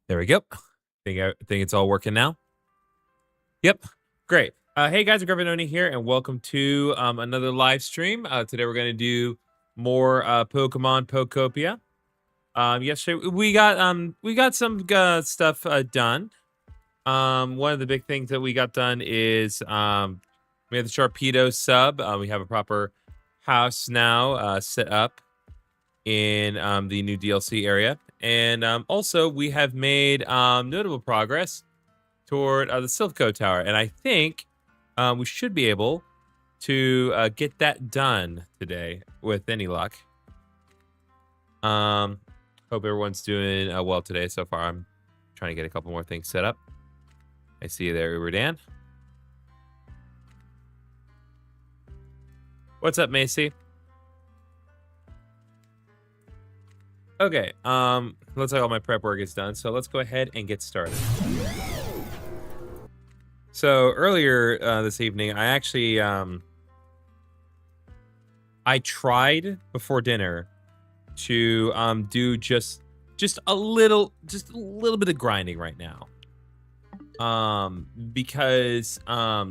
There we go. I think it's all working now. Yep. Great. Hey guys, GriffinOni here, and welcome to another live stream. Today we're gonna do more Pokemon Pokopia. Yesterday we got some stuff done. One of the big things that we got done is we have the Sharpedo sub. We have a proper house now set up in the new DLC area. And also, we have made notable progress toward the Silpho Tower. And I think we should be able to get that done today with any luck. Hope everyone's doing well today so far. I'm trying to get a couple more things set up. I see you there, Uber Dan. What's up, Macy? Okay, looks like all my prep work is done, so let's go ahead and get started. So earlier this evening, I actually I tried before dinner to do just a little bit of grinding right now. Because I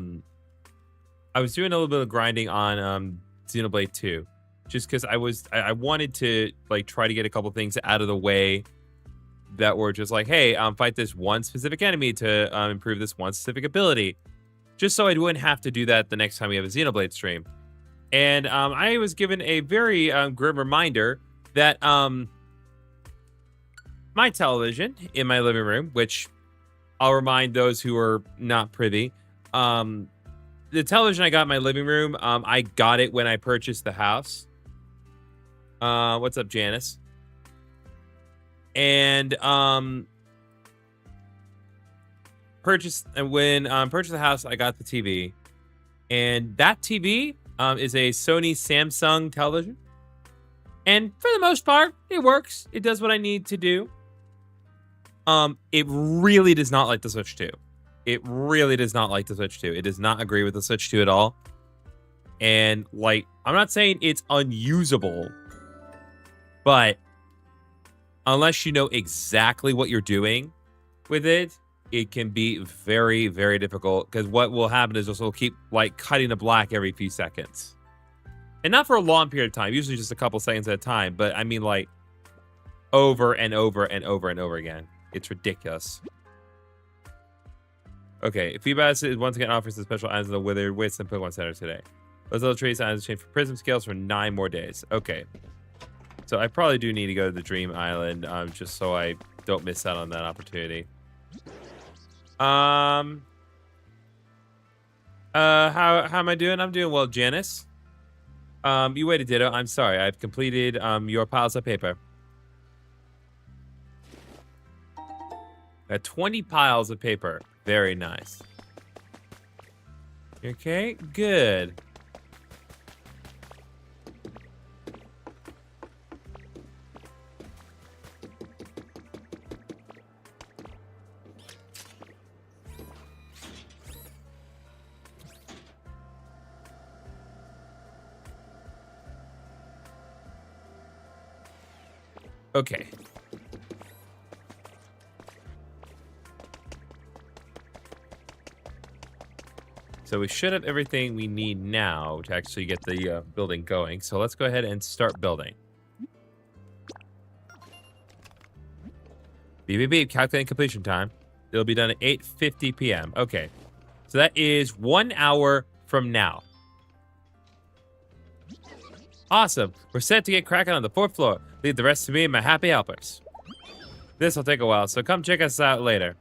was doing a little bit of grinding on Xenoblade 2. Just because I wanted to like try to get a couple things out of the way that were just like, hey, fight this one specific enemy to improve this one specific ability, just so I wouldn't have to do that the next time we have a Xenoblade stream. And I was given a very grim reminder that my television in my living room, which I'll remind those who are not privy, the television I got in my living room, I got it when I purchased the house. What's up, Janice? And purchased the house, I got the TV, and that TV is a Sony Samsung television, and for the most part, it works. It does what I need to do. It really does not like the Switch 2. It really does not like the Switch 2. It does not agree with the Switch 2 at all. And like, I'm not saying it's unusable, but unless you know exactly what you're doing with it, it can be very, very difficult. Because what will happen is it'll keep like cutting to black every few seconds. And not for a long period of time, usually just a couple seconds at a time. But I mean like over and over and over and over again. It's ridiculous. Okay, Feebas is once again offers the special items of the Withered Wits in Pokemon Center today. Those little trace items change for Prism Scales for 9 more days. Okay. So I probably do need to go to the Dream Island, just so I don't miss out on that opportunity. How am I doing? I'm doing well, Janice. You waited, Ditto. I'm sorry. I've completed your piles of paper. Got 20 piles of paper. Very nice. Okay, good. Okay. So we should have everything we need now to actually get the building going. So let's go ahead and start building. Beep, beep, beep. Calculating completion time. It'll be done at 8:50 p.m. Okay. So that is 1 hour from now. Awesome. We're set to get cracking on the 4th floor. Leave the rest to me and my happy helpers. This will take a while, so come check us out later.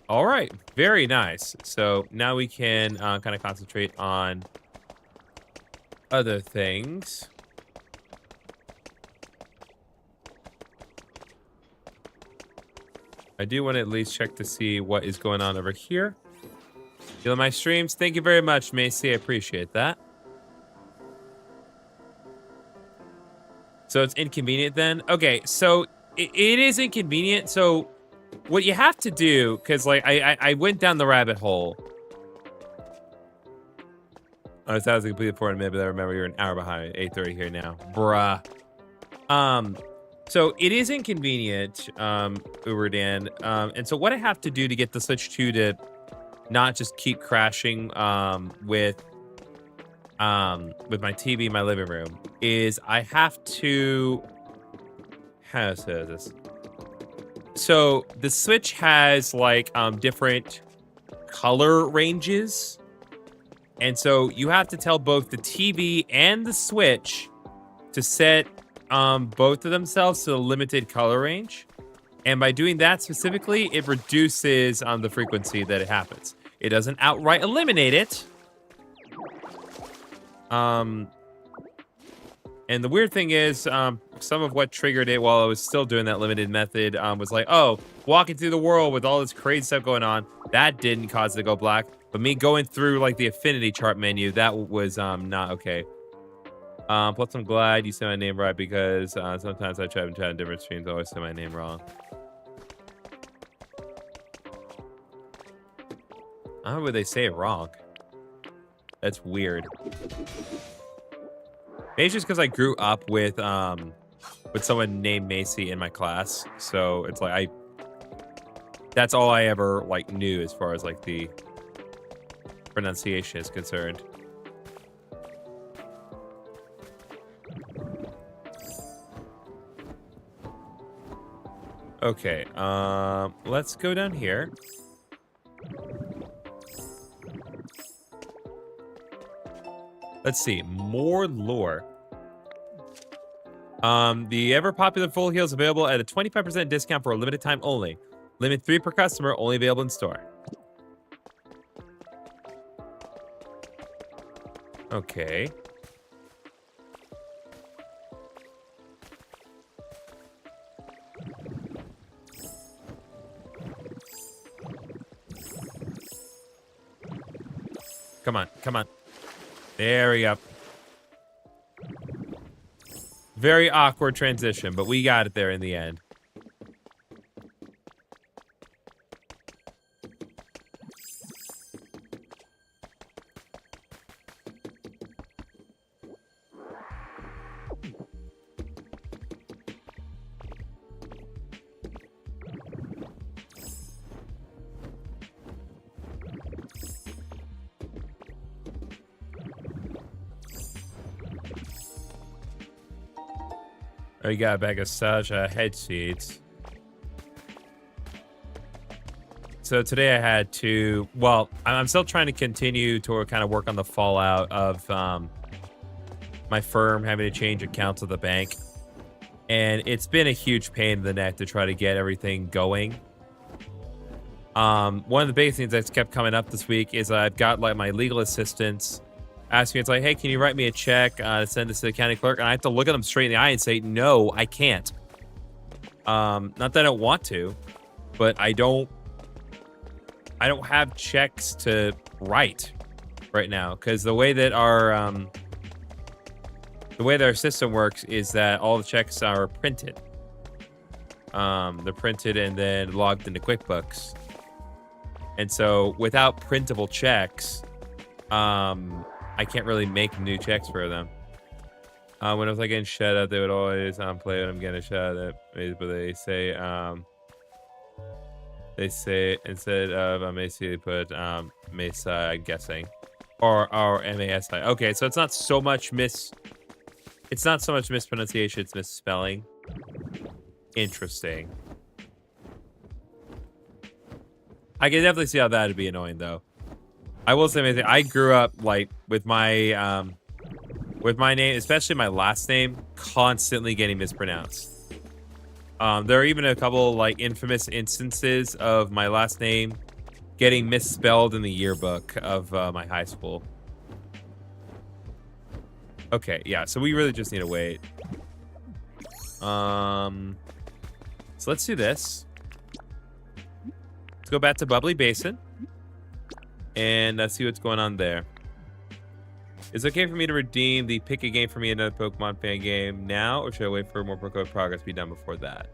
All right. Very nice. So now we can kind of concentrate on other things. I do want to at least check to see what is going on over here. You love my streams? Thank you very much, Macy. I appreciate that. So it's inconvenient then? Okay, so it is inconvenient. So what you have to do, because like I went down the rabbit hole. I was completed for a minute, but I remember you're an hour behind. 8:30 here now. Bruh. So it is inconvenient, Uber Dan. And so what I have to do to get the Switch 2 to not just keep crashing with my TV in my living room is I have to how to say this. So the Switch has like different color ranges. And so you have to tell both the TV and the Switch to set both of themselves to a limited color range. And by doing that specifically, it reduces the frequency that it happens. It doesn't outright eliminate it. And the weird thing is, some of what triggered it while I was still doing that limited method was like, oh, walking through the world with all this crazy stuff going on. That didn't cause it to go black. But me going through like the affinity chart menu, that was not okay. Plus, I'm glad you said my name right because sometimes I try and chat in different streams. I always say my name wrong. How would they say it wrong? That's weird. Maybe it's just because I grew up with someone named Macy in my class, so it's like that's all I ever like knew as far as like the pronunciation is concerned. Okay, let's go down here. Let's see, more lore. The ever-popular full heal is available at a 25% discount for a limited time only. Limit 3 per customer, only available in store. Okay. Come on, come on. There we go. Very awkward transition, but we got it there in the end. Oh, you got a bag of Sasha head seeds. So today I had to, well, I'm still trying to continue to kind of work on the fallout of my firm having to change accounts at the bank. And it's been a huge pain in the neck to try to get everything going. One of the biggest things that's kept coming up this week is I've got like my legal assistants ask me, it's like, hey, can you write me a check to send this to the county clerk? And I have to look at them straight in the eye and say, no, I can't. Not that I don't want to, but I don't have checks to write right now because the way that our system works is that all the checks are printed. They're printed and then logged into QuickBooks. And so without printable checks, I can't really make new checks for them. When I was like getting shut up, they would always play when I'm getting shut up. But they say instead of Macy, they put Mesa, I'm guessing, or MASI. Okay, so it's not so much mispronunciation, it's misspelling. Interesting. I can definitely see how that would be annoying, though. I will say anything. I grew up like with my name, especially my last name, constantly getting mispronounced. There are even a couple like infamous instances of my last name getting misspelled in the yearbook of my high school. Okay, yeah. So we really just need to wait. So let's do this. Let's go back to Bubbly Basin. And let's see what's going on there. Is it okay for me to redeem the pick a game for me another Pokemon fan game now, or should I wait for more Pokemon progress to be done before that?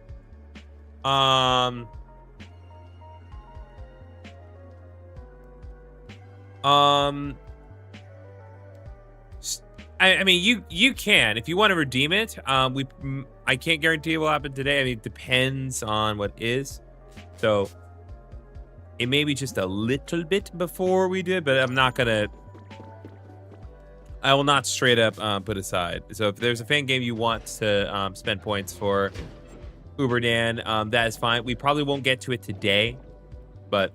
I mean, you can if you want to redeem it. I can't guarantee it will happen today. I mean, it depends on what is. So it may be just a little bit before we do it, but I'm not gonna. I will not straight up put aside. So if there's a fan game you want to spend points for Uber Dan, that is fine. We probably won't get to it today, but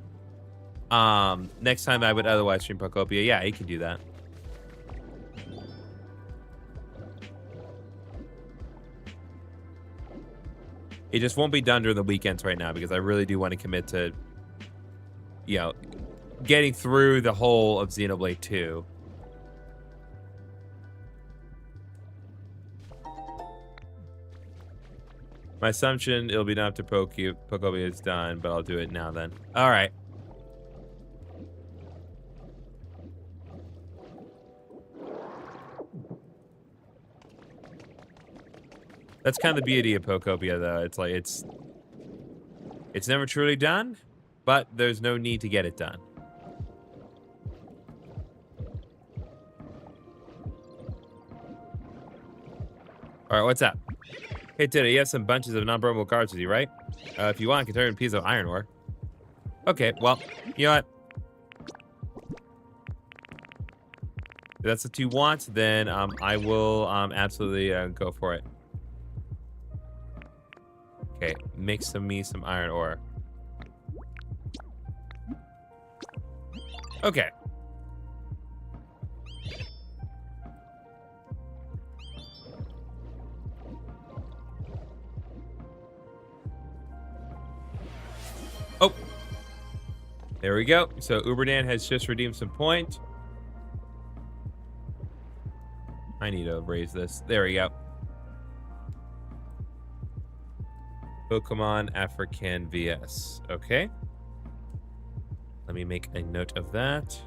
next time I would otherwise stream Pokopia. Yeah, you can do that. It just won't be done during the weekends right now because I really do want to commit to, you know, getting through the whole of Xenoblade 2. My assumption it'll be done after Pokopia is done, but I'll do it now then. All right. That's kind of the beauty of Pokopia, though. It's like it's never truly done, but there's no need to get it done. All right, what's up? Hey, Tito, you have some bunches of non-broken cards with you, right? If you want, I can turn in a piece of iron ore. Okay, well, you know what? If that's what you want, then I will absolutely go for it. Okay, make me some iron ore. Okay. Oh. There we go. So Uberdan has just redeemed some point. I need to raise this. There we go. Pokemon African VS. Okay. Let me make a note of that.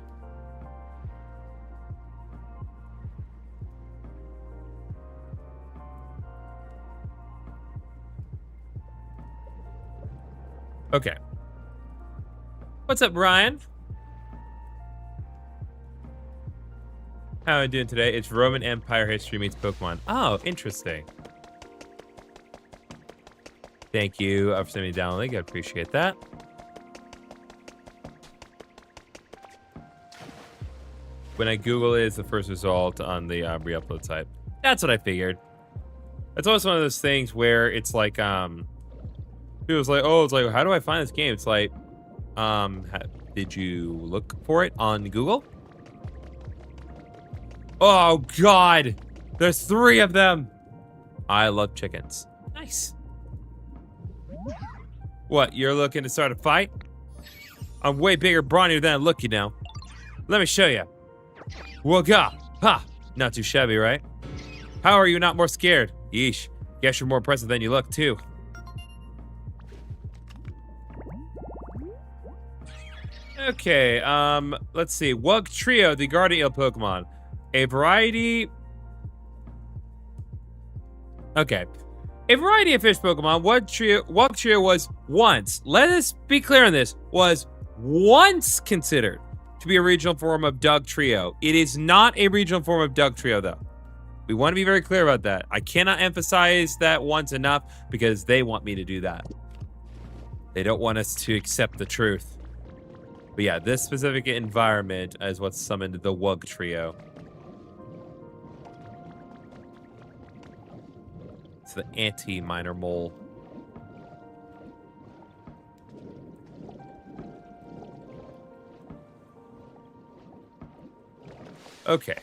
Okay. What's up, Brian? How am I doing today? It's Roman Empire history meets Pokemon. Oh, interesting. Thank you for sending me down a link. I appreciate that. When I Google it, it's the first result on the re-upload site. That's what I figured. It's always one of those things where it's like, people's like, oh, it's like, how do I find this game? It's like, did you look for it on Google? Oh, God. There's 3 of them. I love chickens. Nice. What, you're looking to start a fight? I'm way bigger, brawnier than I look, you know. Let me show you. Wagah! Ha! Not too shabby, right? How are you not more scared? Yeesh. Guess you're more impressive than you look, too. Okay, let's see. Wug Trio, the Guardian Eel Pokemon. A variety... Okay. A variety of fish Pokemon, Wug Trio was once, let us be clear on this, was once considered to be a regional form of Doug Trio. It is not a regional form of Doug Trio, though. We want to be very clear about that. I cannot emphasize that once enough because they want me to do that. They don't want us to accept the truth. But yeah, this specific environment is what summoned the Wug Trio. It's the anti-minor mole. Okay.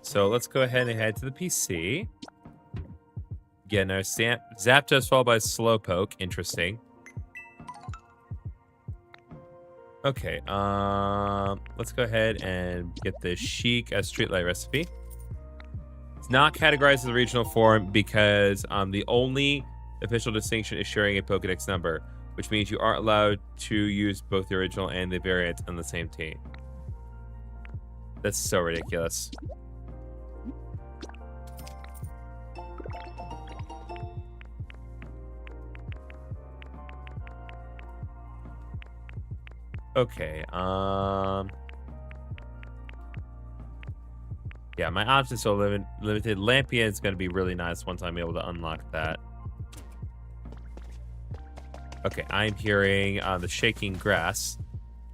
So let's go ahead and head to the PC. Again, our Zapdos followed by Slowpoke. Interesting. Okay, let's go ahead and get the Chic as Streetlight recipe. It's not categorized as a regional form because the only official distinction is sharing a Pokedex number, which means you aren't allowed to use both the original and the variant on the same team. That's so ridiculous. Okay, yeah, my options are limited. Lampion is going to be really nice once I'm able to unlock that. Okay, I'm hearing the shaking grass.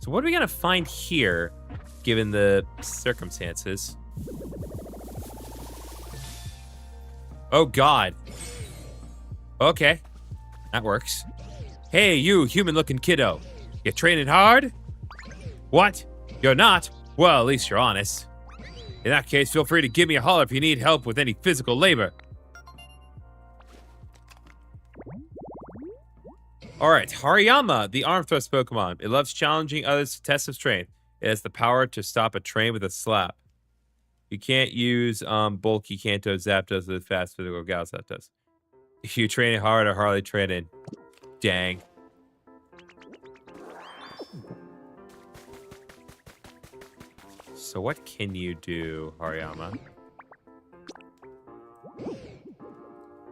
So what are we going to find here, given the circumstances? Oh, God. Okay, that works. Hey, you human-looking kiddo. You training hard? What? You're not? Well, at least you're honest. In that case, feel free to give me a holler if you need help with any physical labor. Alright, Hariyama, the arm thrust Pokemon. It loves challenging others to tests of strength. It has the power to stop a train with a slap. You can't use bulky Kanto Zapdos with fast physical Gal Zapdos. If you train hard or hardly training. Dang. So what can you do, Hariyama?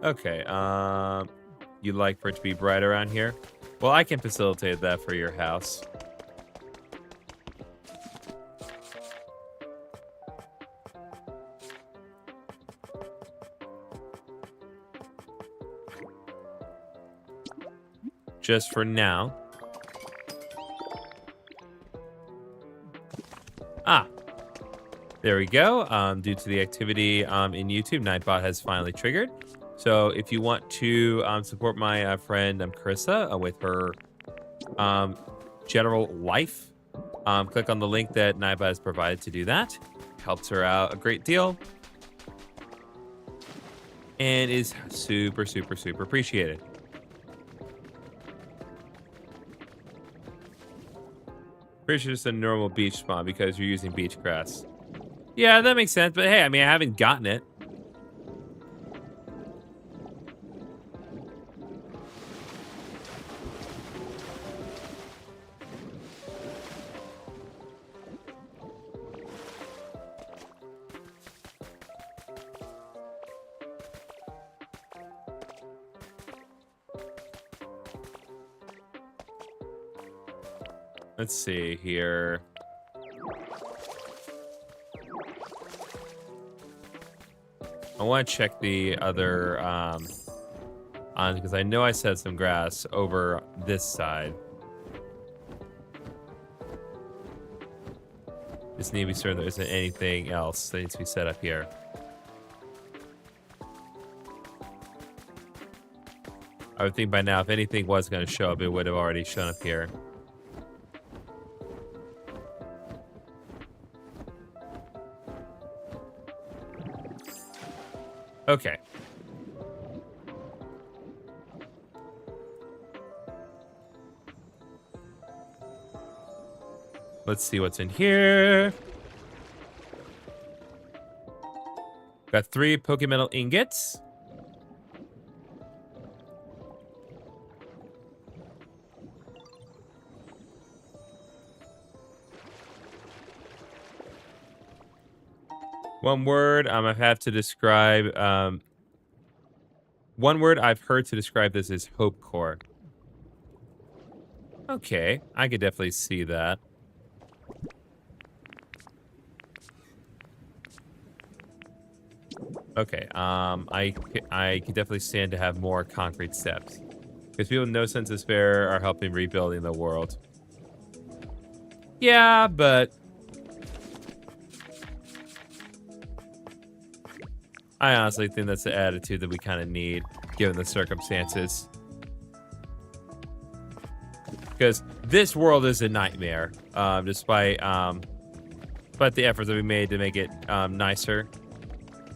Okay, you'd like for it to be bright around here? Well, I can facilitate that for your house. Just for now. Ah, there we go. Due to the activity in YouTube, Nightbot has finally triggered. So if you want to support my friend Carissa with her general life, click on the link that Nightbot has provided to do that. Helps her out a great deal. And is super, super, super appreciated. Pretty sure it's a normal beach spawn because you're using beach grass. Yeah, that makes sense. But hey, I mean, I haven't gotten it. Let's see here. I want to check the other on because I know I set some grass over this side. Just need to be certain there isn't anything else that needs to be set up here. I would think by now, if anything was going to show up, it would have already shown up here. Okay. Let's see what's in here. Got 3 Pokemetal ingots. One word I have to describe. One word I've heard to describe this is hope core. Okay, I could definitely see that. Okay, I could definitely stand to have more concrete steps. Because people with no sense of despair are helping rebuilding the world. Yeah, but I honestly think that's the attitude that we kind of need, given the circumstances. Because this world is a nightmare, despite the efforts that we made to make it nicer.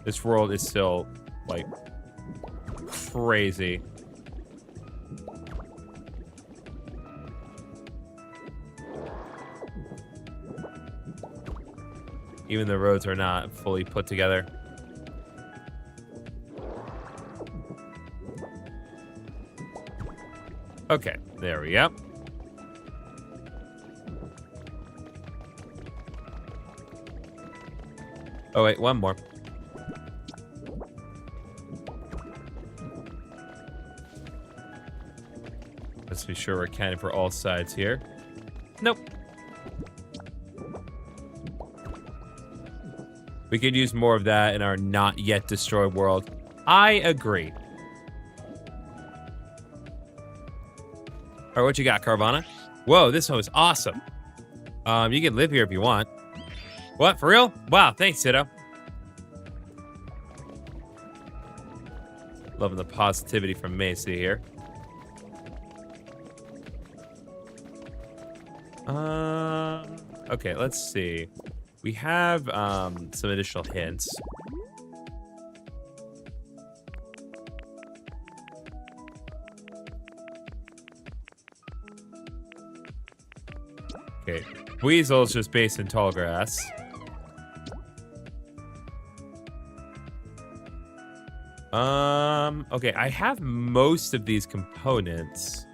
This world is still, like, crazy. Even the roads are not fully put together. Okay, there we go. Oh, wait, one more. Let's be sure we're accounting for all sides here. Nope. We could use more of that in our not yet destroyed world. I agree. All right, what you got, Carvana? Whoa, this one was awesome. You can live here if you want. What, for real? Wow, thanks, Ditto. Loving the positivity from Macy here. Okay, let's see. We have some additional hints. Okay, Weasel's just based in tall grass. Okay, I have most of these components.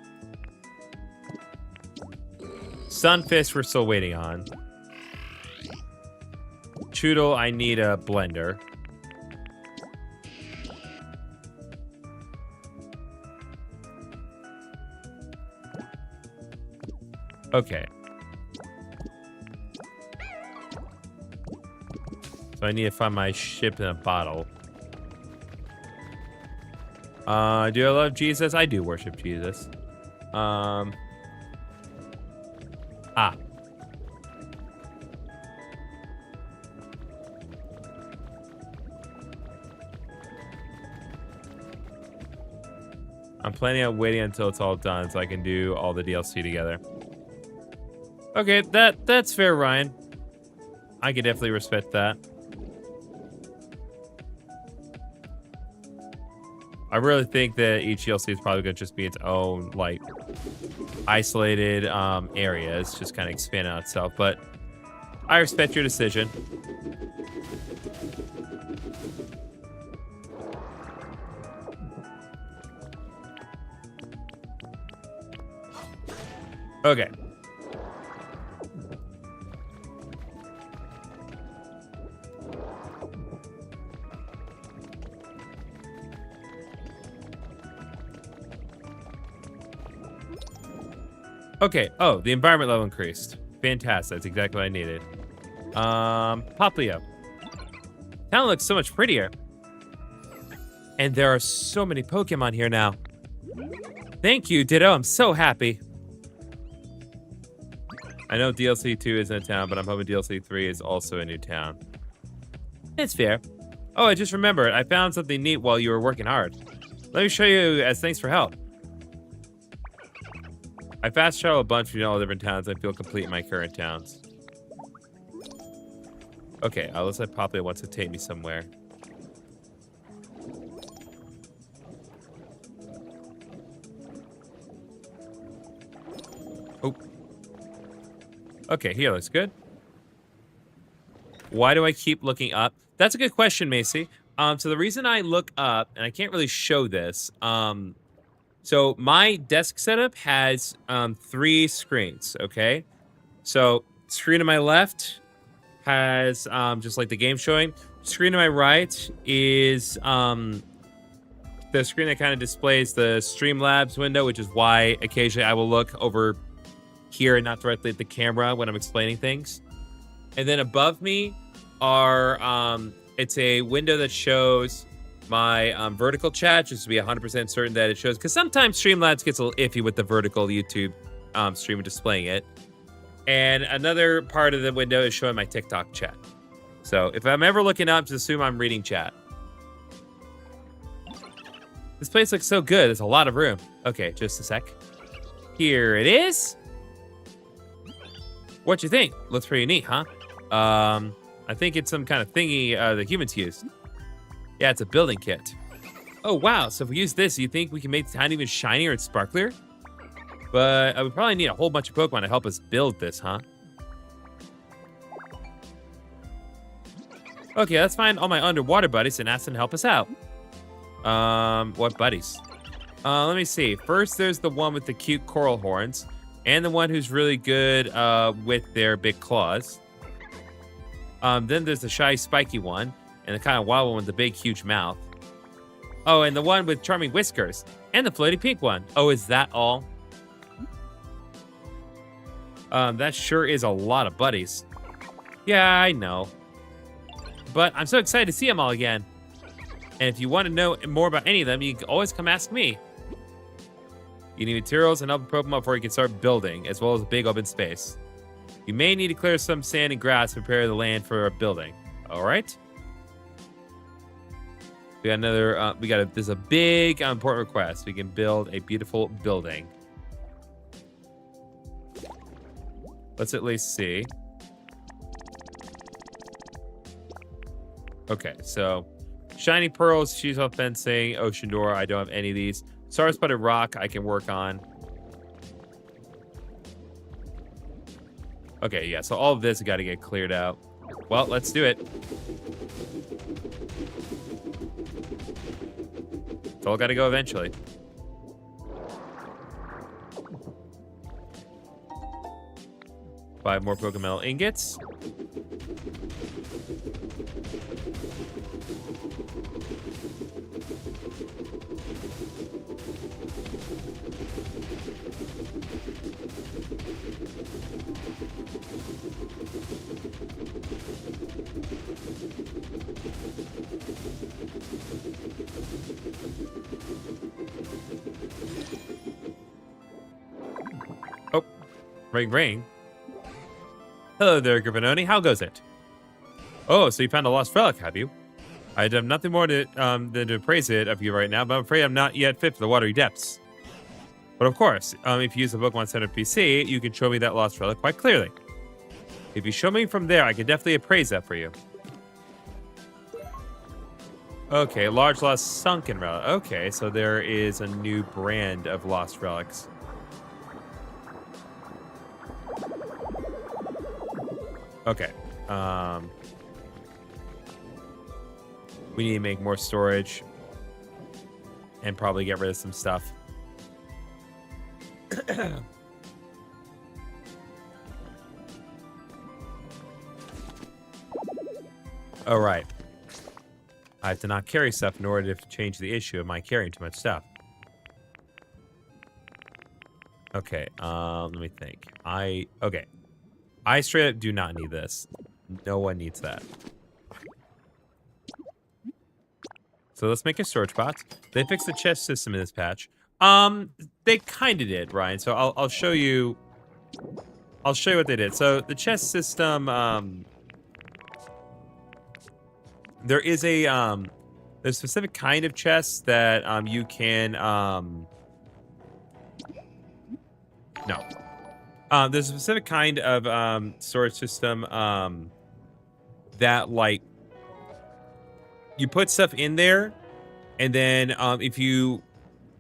Sunfish we're still waiting on. Choodle, I need a blender. Okay. So I need to find my ship in a bottle. Do I love Jesus? I do worship Jesus. I'm planning on waiting until it's all done so I can do all the DLC together. Okay, that's fair, Ryan. I can definitely respect that. I really think that each DLC is probably going to just be its own, like, isolated area. It's just kind of expanding on itself, but I respect your decision. Okay. Okay. Oh, the environment level increased. Fantastic. That's exactly what I needed. Poplio. Town looks so much prettier. And there are so many Pokemon here now. Thank you, Ditto. I'm so happy. I know DLC 2 is in a town, but I'm hoping DLC 3 is also a new town. It's fair. Oh, I just remembered. I found something neat while you were working hard. Let me show you as thanks for help. I fast travel a bunch between all the different towns. I feel complete in my current towns. Okay, looks like Poplio wants to take me somewhere. Oh. Okay, here looks good. Why do I keep looking up? That's a good question, Macy. So the reason I look up, and I can't really show this, so my desk setup has 3 screens, okay? So screen to my left has just like the game showing. Screen to my right is the screen that kind of displays the Streamlabs window, which is why occasionally I will look over here and not directly at the camera when I'm explaining things. And then above me are, it's a window that shows my vertical chat, just to be 100% certain that it shows, because sometimes Streamlabs gets a little iffy with the vertical YouTube stream displaying it. And another part of the window is showing my TikTok chat. So if I'm ever looking up, just assume I'm reading chat. This place looks so good. There's a lot of room. Okay, just a sec. Here it is. What you think? Looks pretty neat, huh? I think it's some kind of thingy the humans use. Yeah, it's a building kit. Oh, wow. So if we use this, you think we can make the town even shinier and sparklier? But we probably need a whole bunch of Pokemon to help us build this, huh? Okay, let's find all my underwater buddies and ask them to help us out. What buddies? Let me see. First, there's the one with the cute coral horns. And the one who's really good with their big claws. Then there's the shy, spiky one. And the kind of wild one with the big, huge mouth. Oh, and the one with charming whiskers. And the floaty pink one. Oh, is that all? That sure is a lot of buddies. Yeah, I know. But I'm so excited to see them all again. And if you want to know more about any of them, you can always come ask me. You need materials and other Pokemon before you can start building, as well as a big open space. You may need to clear some sand and grass to prepare the land for a building. All right. We got another. There's a big important request. We can build a beautiful building. Let's at least see. Okay, so shiny pearls, shoes off fencing, ocean door. I don't have any of these. Star spotted rock I can work on. Okay, yeah, so all of this got to get cleared out. Well, let's do it. It's all got to go eventually. Five more Pokemon ingots. Oh, ring ring. Hello there, GriffinOni. How goes it? Oh, so you found a lost relic, have you? I'd have nothing more to, than to praise it of you right now, but I'm afraid I'm not yet fit for the watery depths. But of course, if you use the Pokemon Center PC, you can show me that lost relic quite clearly. If you show me from there, I can definitely appraise that for you. Okay, large lost sunken relic. Okay, so there is a new brand of lost relics. Okay. We need to make more storage and probably get rid of some stuff. All right. I have to not carry stuff in order to change the issue of my carrying too much stuff. Okay, let me think. Okay. I straight up do not need this. No one needs that. So let's make a storage box. They fixed the chest system in this patch. They kind of did, Ryan. So I'll show you. I'll show you what they did. So the chest system, there is a there's a specific kind of chest that you can no. There's a specific kind of storage system that, like, you put stuff in there, and then if you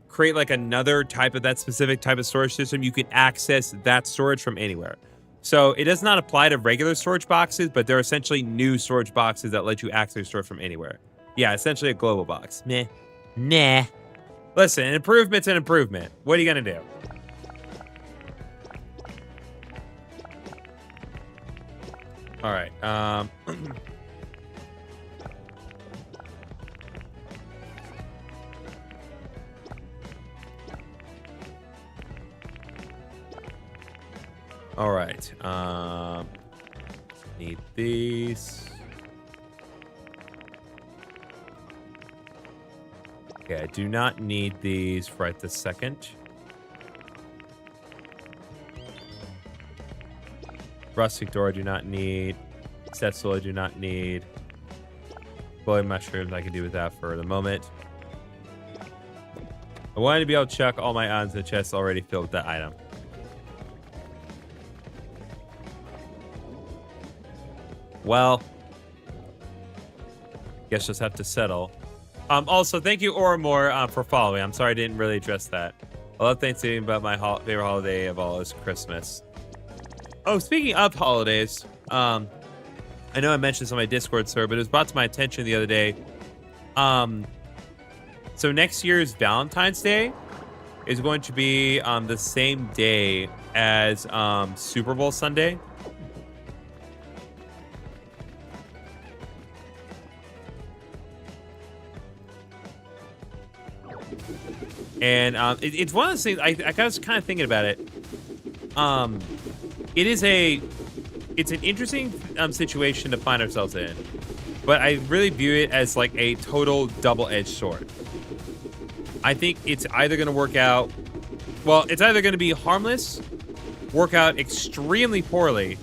create like another type of that specific type of storage system, you can access that storage from anywhere. So it does not apply to regular storage boxes, but they're essentially new storage boxes that let you access storage from anywhere. Yeah, essentially a global box. Meh. Nah. Listen, an improvement's an improvement. What are you gonna do? All right. All right. Need these. Okay, I do not need these right this second. Rustic door I do not need. Setzel I do not need. Glowing mushrooms I can do with that for the moment. I wanted to be able to check all my items in the chest already filled with that item. Well, guess just have to settle. Also, thank you, Oramore, for following. I'm sorry I didn't really address that. I love Thanksgiving, but my favorite holiday of all is Christmas. Oh, speaking of holidays, I know I mentioned this on my Discord server, but it was brought to my attention the other day. So next year's Valentine's Day is going to be the same day as Super Bowl Sunday. And it's one of those things, I was kind of thinking about it. It's an interesting situation to find ourselves in. but I really view it as like a total double-edged sword. I think it's either going to work out, well, it's either going to be harmless, work out extremely poorly,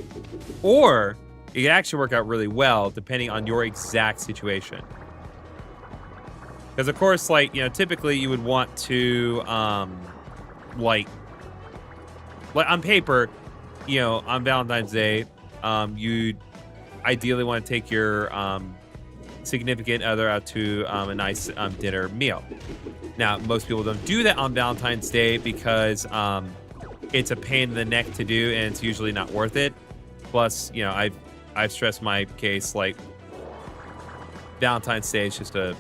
or it can actually work out really well depending on your exact situation. Because of course, like, you know, typically you would want to, like on paper, you know, on Valentine's Day, you'd ideally want to take your significant other out to a nice dinner meal. Now, most people don't do that on Valentine's Day because it's a pain in the neck to do, and it's usually not worth it. Plus, you know, I've stressed my case, like, Valentine's Day is just a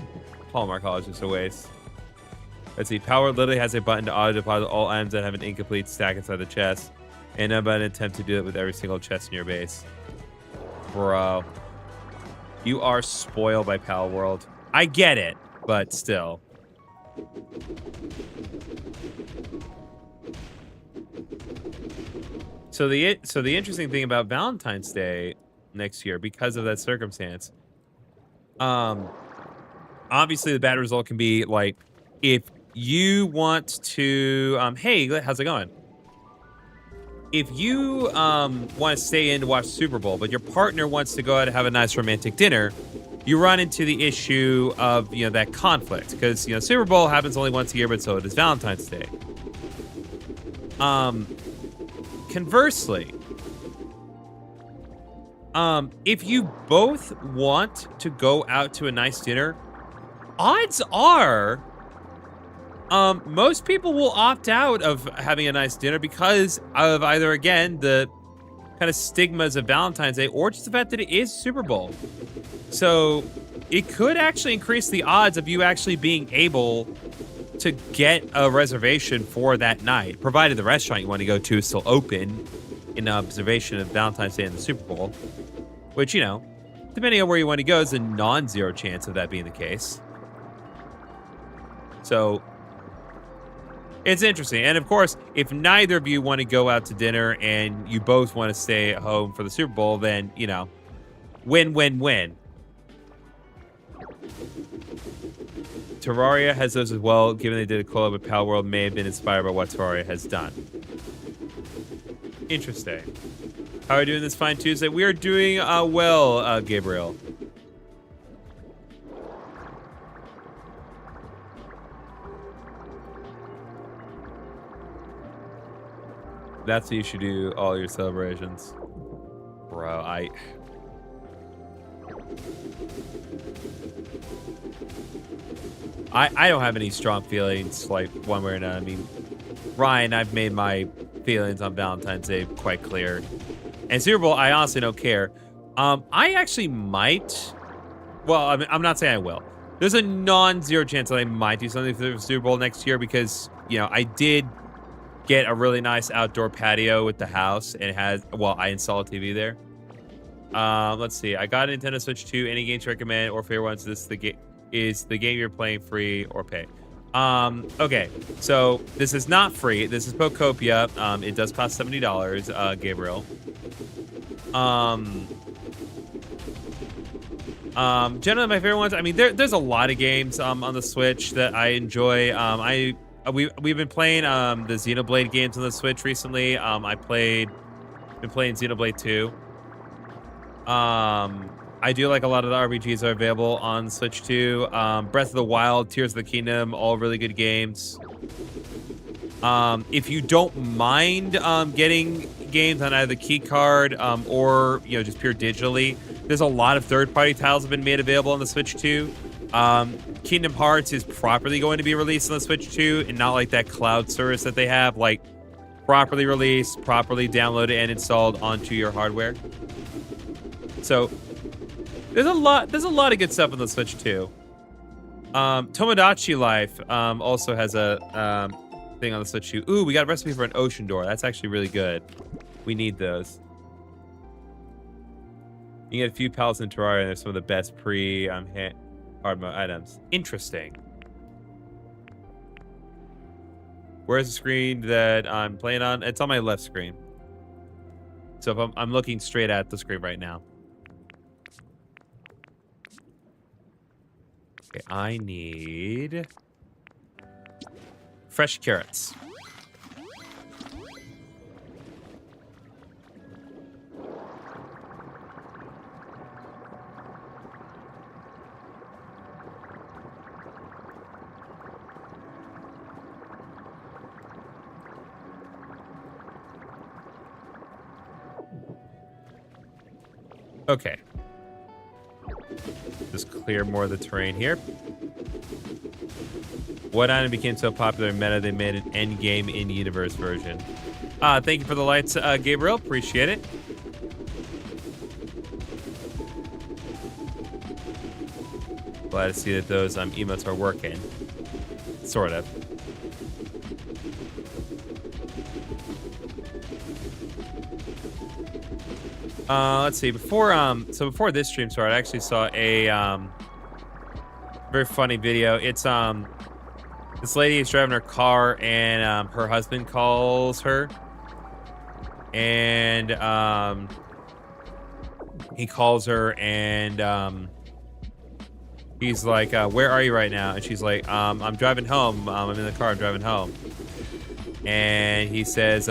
Hallmark holiday, just a waste. Let's see. Power literally has a button to auto-deposit all items that have an incomplete stack inside the chest, and about an attempt to do it with every single chest in your base. Bro. You are spoiled by Pal World. I get it, but still. So the interesting thing about Valentine's Day next year, because of that circumstance, obviously the bad result can be like, if you want to, hey, how's it going? If you want to stay in to watch Super Bowl, but your partner wants to go out and have a nice romantic dinner, you run into the issue of, you know, that conflict, because, you know, Super Bowl happens only once a year, but so does Valentine's Day. Conversely, if you both want to go out to a nice dinner, odds are most people will opt out of having a nice dinner because of either, again, the kind of stigmas of Valentine's Day, or just the fact that it is Super Bowl. So it could actually increase the odds of you actually being able to get a reservation for that night, provided the restaurant you want to go to is still open in observation of Valentine's Day and the Super Bowl, which, you know, depending on where you want to go, is a non-zero chance of that being the case. So it's interesting. And of course, if neither of you want to go out to dinner and you both want to stay at home for the Super Bowl, then, you know, win-win-win. Terraria has those as well, given they did a collab with Pal World, may have been inspired by what Terraria has done. Interesting. How are we doing this fine Tuesday? We are doing well, Gabriel. That's what you should do all your celebrations. Bro, I don't have any strong feelings, like, one way or another. I mean, Ryan, I've made my feelings on Valentine's Day quite clear. And Super Bowl, I honestly don't care. I actually might. Well, I mean, I'm not saying I will. There's a non-zero chance that I might do something for the Super Bowl next year because, you know, I did get a really nice outdoor patio with the house, and it has, well, I installed a TV there. Let's see. I got a Nintendo Switch 2. Any games to recommend or favorite ones? Is the game you're playing free or pay? Okay, so this is not free. This is Pokopia. It does cost $70, Gabriel. Generally my favorite ones, I mean, there's a lot of games on the Switch that I enjoy. We've been playing the Xenoblade games on the Switch recently. Been playing Xenoblade 2. I do like a lot of the RPGs that are available on Switch 2. Breath of the Wild, Tears of the Kingdom, all really good games. If you don't mind getting games on either key card or, you know, just pure digitally, there's a lot of third-party titles have been made available on the Switch 2. Kingdom Hearts is properly going to be released on the Switch 2, and not like that cloud service that they have, like properly released, properly downloaded and installed onto your hardware. So there's a lot of good stuff on the Switch 2. Tomodachi Life also has a thing on the Switch 2. Ooh, we got a recipe for an ocean door. That's actually really good. We need those. You get a few pals in Terraria, and they're some of the best hard mode items. Interesting. Where's the screen that I'm playing on? It's on my left screen. So if I'm looking straight at the screen right now. Okay, I need fresh carrots. Okay. Just clear more of the terrain here. What item became so popular in meta they made an endgame in-universe version? Thank you for the lights, Gabriel. Appreciate it. Glad to see that those emotes are working. Sort of. Let's see. Before this stream started, I actually saw a very funny video. It's this lady is driving her car and her husband calls her, and he calls her and he's like, "Where are you right now?" And she's like, "I'm driving home. I'm in the car. I'm driving home." And he says,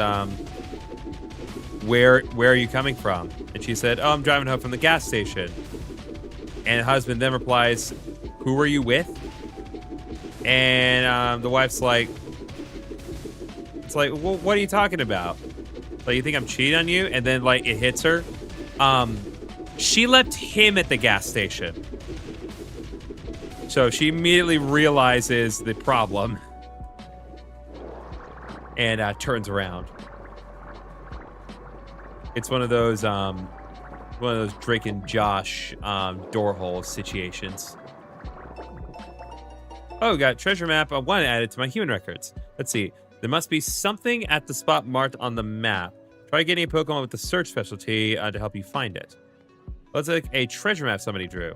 Where are you coming from?" And she said, "Oh, I'm driving home from the gas station." And the husband then replies, "Who were you with?" And the wife's like, well, what are you talking about? Like, you think I'm cheating on you? And then, like, it hits her. She left him at the gas station. So she immediately realizes the problem and turns around. It's one of those Drake and Josh door hole situations. Oh, got a treasure map. I want to add it to my human records. Let's see. There must be something at the spot marked on the map. Try getting a Pokemon with the search specialty to help you find it. Looks like a treasure map somebody drew.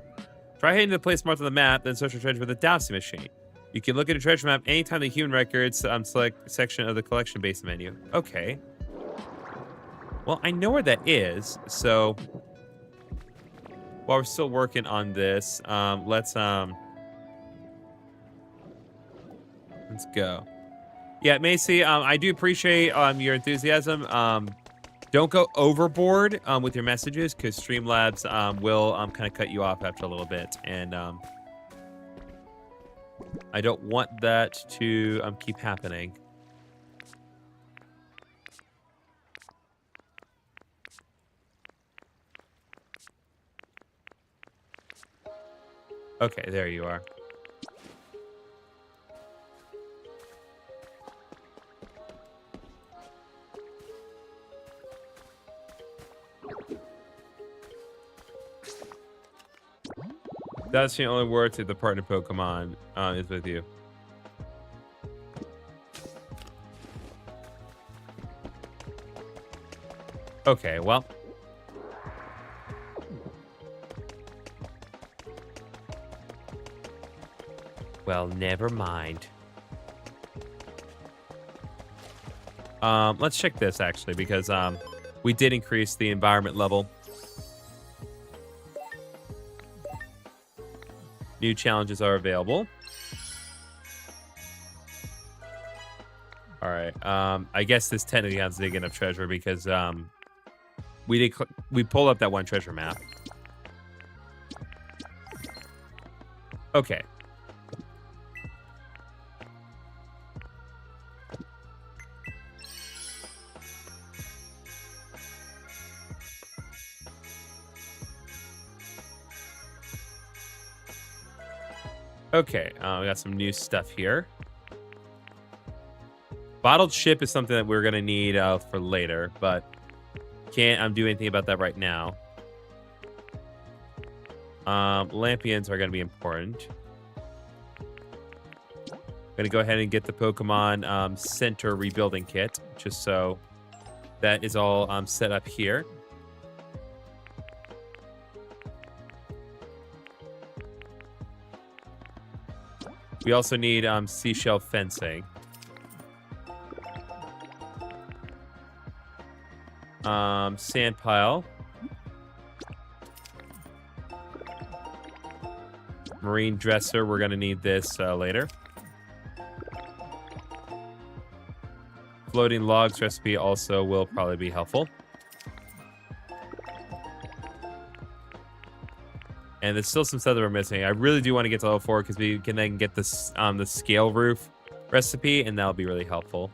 Try heading to the place marked on the map, then search for treasure with a dowsing machine. You can look at a treasure map anytime the human records select section of the collection base menu. Okay. Well, I know where that is, so while we're still working on this, let's go. Yeah, Macy, I do appreciate your enthusiasm. Don't go overboard with your messages, because Streamlabs will kind of cut you off after a little bit, and I don't want that to keep happening. Okay, there you are. That's the only word to the partner Pokemon is with you. Okay, well. Well, never mind. Let's check this, actually, because we did increase the environment level. New challenges are available. All right. I guess this technically counts as digging up treasure because we pulled up that one treasure map. Okay. Okay, we got some new stuff here. Bottled ship is something that we're going to need for later, but can't do anything about that right now. Lampions are going to be important. I'm going to go ahead and get the Pokemon Center rebuilding kit, just so that is all set up here. We also need seashell fencing. Sand pile. Marine dresser. We're going to need this later. Floating logs recipe also will probably be helpful. And there's still some stuff that we're missing. I really do want to get to level 4 because we can then get this the scale roof recipe, and that'll be really helpful.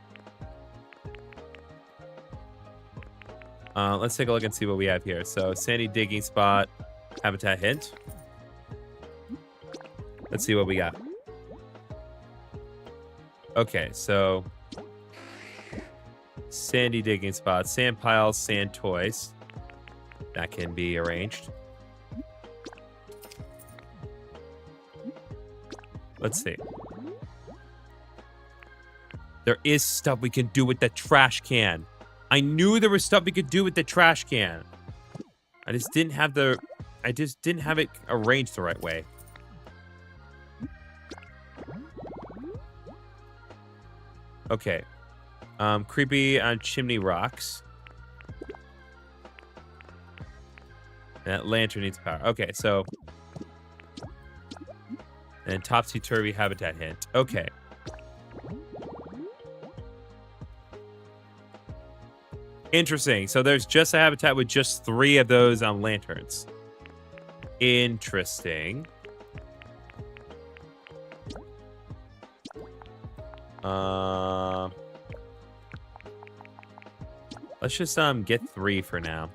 Let's take a look and see what we have here. So, sandy digging spot, habitat hint. Let's see what we got. Okay, so sandy digging spot, sand piles, sand toys. That can be arranged. Let's see. There is stuff we can do with the trash can. I knew there was stuff we could do with the trash can. I just didn't have it arranged the right way. Okay. Creepy on chimney rocks. That lantern needs power. Okay, so. And topsy-turvy habitat hint. Okay. Interesting. So there's just a habitat with just 3 of those lanterns. Interesting. Let's just get 3 for now.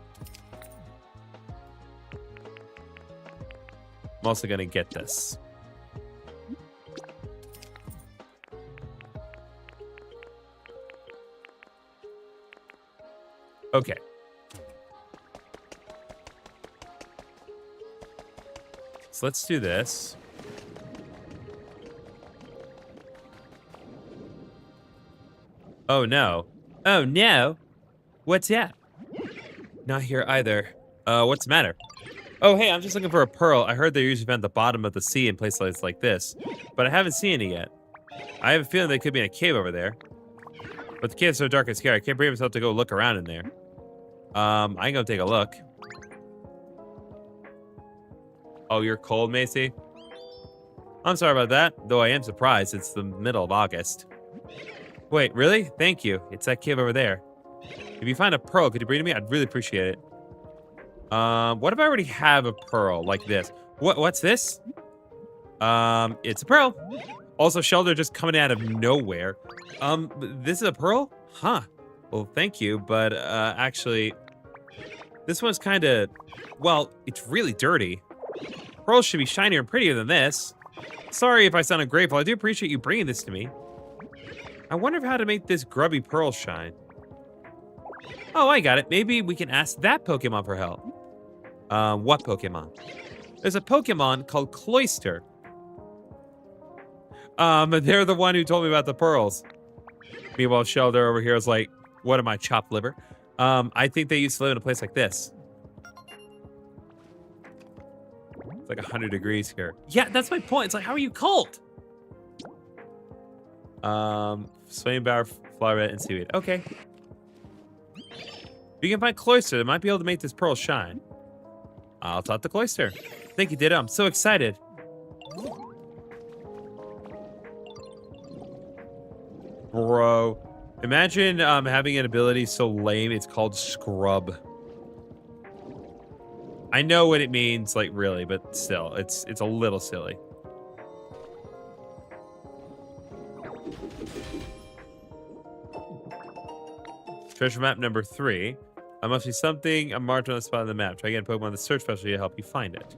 I'm also gonna get this. Okay. So let's do this. Oh no. Oh no. What's that? Not here either. What's the matter? Oh, hey, I'm just looking for a pearl. I heard they're usually found at the bottom of the sea in places like this, but I haven't seen any yet. I have a feeling they could be in a cave over there. But the cave's so dark and scary, I can't bring myself to go look around in there. I'm gonna take a look. Oh, you're cold, Macy? I'm sorry about that, though I am surprised. It's the middle of August. Wait, really? Thank you. It's that cave over there. If you find a pearl, could you bring it to me? I'd really appreciate it. What if I already have a pearl like this? What's this? It's a pearl. Also, shelter just coming out of nowhere. This is a pearl? Huh. Well, thank you, but, actually, this one's kind of, well, it's really dirty. Pearls should be shinier and prettier than this. Sorry if I sound ungrateful. I do appreciate you bringing this to me. I wonder how to make this grubby pearl shine. Oh, I got it. Maybe we can ask that Pokemon for help. What Pokemon? There's a Pokemon called Cloyster. They're the one who told me about the pearls. Meanwhile, Shelter over here is like, what am I, chopped liver? I think they used to live in a place like this. It's like 100 degrees here. Yeah, that's my point. It's like, how are you cold? Swainbower, flower, and seaweed. Okay. If you can find Cloyster, they might be able to make this pearl shine. I'll talk to Cloyster. Thank you, Ditto. I'm so excited. Bro. Imagine having an ability so lame, it's called Scrub. I know what it means, like, really, but still, it's a little silly. Treasure map number 3. I must be something I'm marked on the spot on the map. Try getting Pokemon the search specialty to help you find it.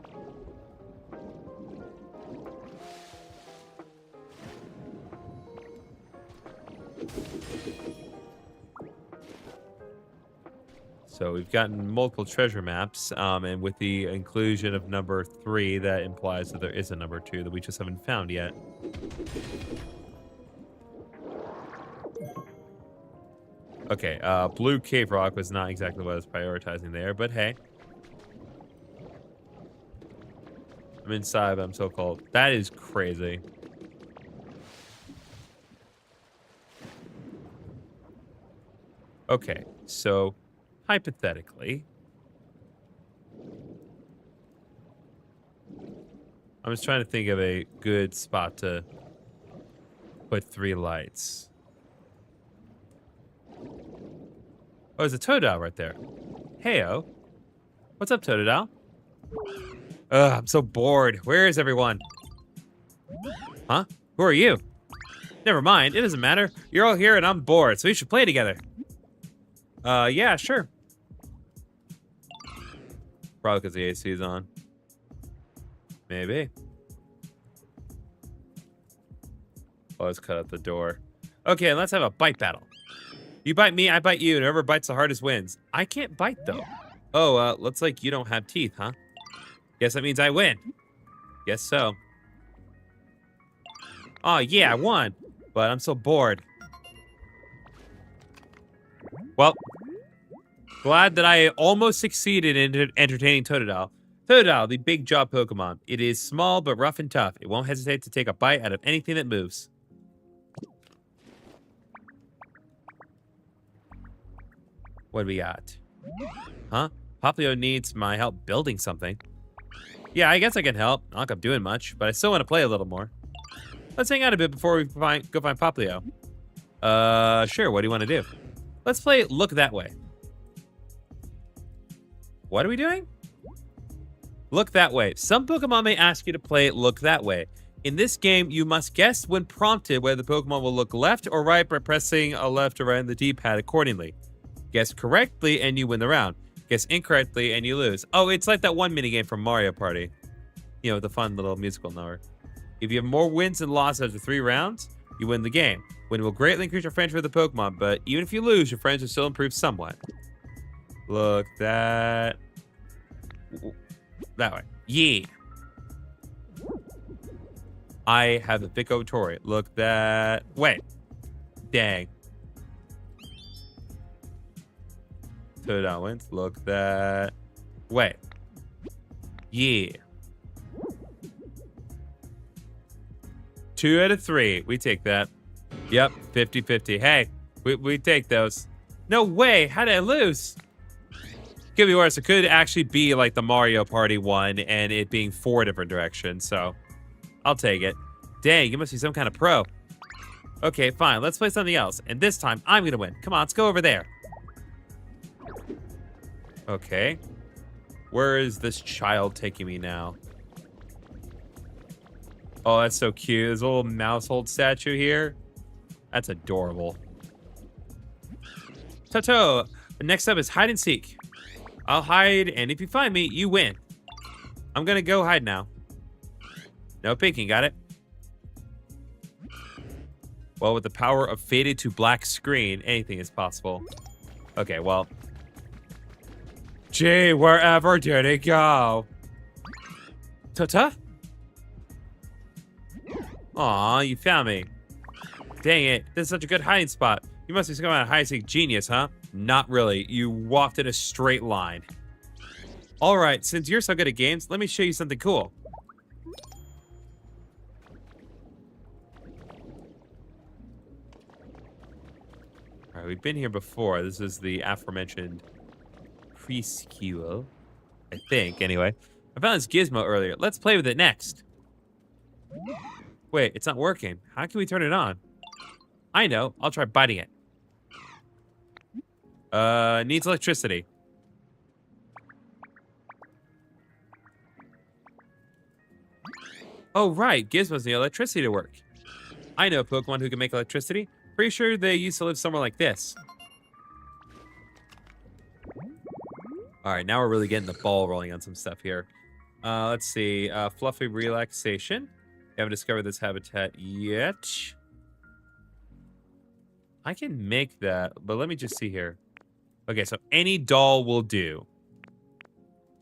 So we've gotten multiple treasure maps, and with the inclusion of number 3, that implies that there is a number 2 that we just haven't found yet. Okay, Blue Cave Rock was not exactly what I was prioritizing there, but hey. I'm inside, but I'm so cold. That is crazy. Okay, so hypothetically, I'm just trying to think of a good spot to put 3 lights. Oh, there's a Totodile right there. Heyo. What's up, Totodile? Ugh, I'm so bored. Where is everyone? Huh? Who are you? Never mind. It doesn't matter. You're all here and I'm bored, so we should play together. Yeah, sure. Probably because the AC is on. Maybe. Oh, let's cut out the door. Okay, let's have a bite battle. You bite me, I bite you, and whoever bites the hardest wins. I can't bite, though. Oh, looks like you don't have teeth, huh? Guess that means I win. Guess so. Oh, yeah, I won. But I'm so bored. Well, glad that I almost succeeded in entertaining Totodile. Totodile, the big jaw Pokemon. It is small but rough and tough. It won't hesitate to take a bite out of anything that moves. What do we got? Huh? Poplio needs my help building something. Yeah, I guess I can help. Not like I'm doing much, but I still want to play a little more. Let's hang out a bit before we go find Poplio. Sure. What do you want to do? Let's play Look That Way. What are we doing? Look That Way. Some Pokemon may ask you to play Look That Way. In this game, you must guess when prompted whether the Pokemon will look left or right by pressing a left or right on the D-pad accordingly. Guess correctly and you win the round. Guess incorrectly and you lose. Oh, it's like that one minigame from Mario Party. You know, the fun little musical number. If you have more wins than losses after 3 rounds, you win the game. Win will greatly increase your friendship with the Pokemon, but even if you lose, your friends will still improve somewhat. Look that way. Yeah. I have the Pico Tori. Look that way. Dang. Totodile wins. Look that way. Yeah. 2 out of 3. We take that. Yep, 50-50. Hey, we take those. No way. How did I lose? Could be worse. It could actually be like the Mario Party one and it being 4 different directions, so I'll take it. Dang, you must be some kind of pro. Okay, fine. Let's play something else. And this time, I'm going to win. Come on, let's go over there. Okay. Where is this child taking me now? Oh, that's so cute. There's a little mousehold statue here. That's adorable. Toto, next up is hide and seek. I'll hide, and if you find me, you win. I'm gonna go hide now. No peeking, got it? Well, with the power of faded to black screen, anything is possible. Okay, well. Gee, wherever did it go? Tota? Aw, you found me. Dang it, this is such a good hiding spot. You must be some kind of hide-and-seek genius, huh? Not really. You walked in a straight line. All right, since you're so good at games, let me show you something cool. All right, we've been here before. This is the aforementioned preschool, I think, anyway. I found this gizmo earlier. Let's play with it next. Wait, it's not working. How can we turn it on? I know. I'll try biting it. Needs electricity. Oh, right. Gizmos need electricity to work. I know a Pokemon who can make electricity. Pretty sure they used to live somewhere like this. All right, now we're really getting the ball rolling on some stuff here. Let's see. Fluffy relaxation. Haven't discovered this habitat yet. I can make that, but let me just see here. Okay, so any doll will do.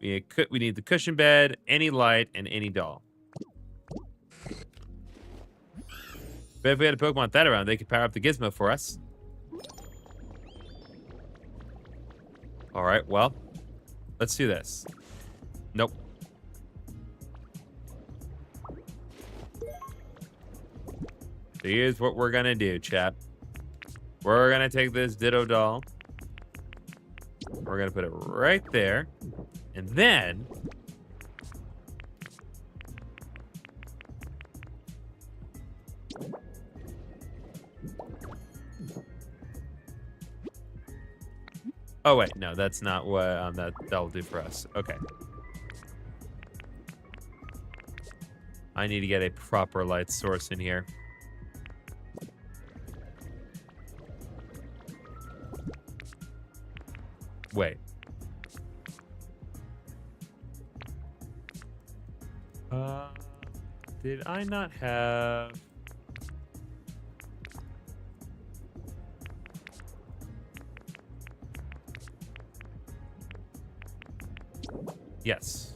We need the cushion bed, any light, and any doll. But if we had a Pokemon like that around, they could power up the gizmo for us. All right, well, let's do this. Nope. Here's what we're gonna do, chat. We're gonna take this Ditto doll. We're gonna put it right there. And then Oh, wait. No, that's not what that'll do for us. Okay. I need to get a proper light source in here. Wait. Did I not have... Yes.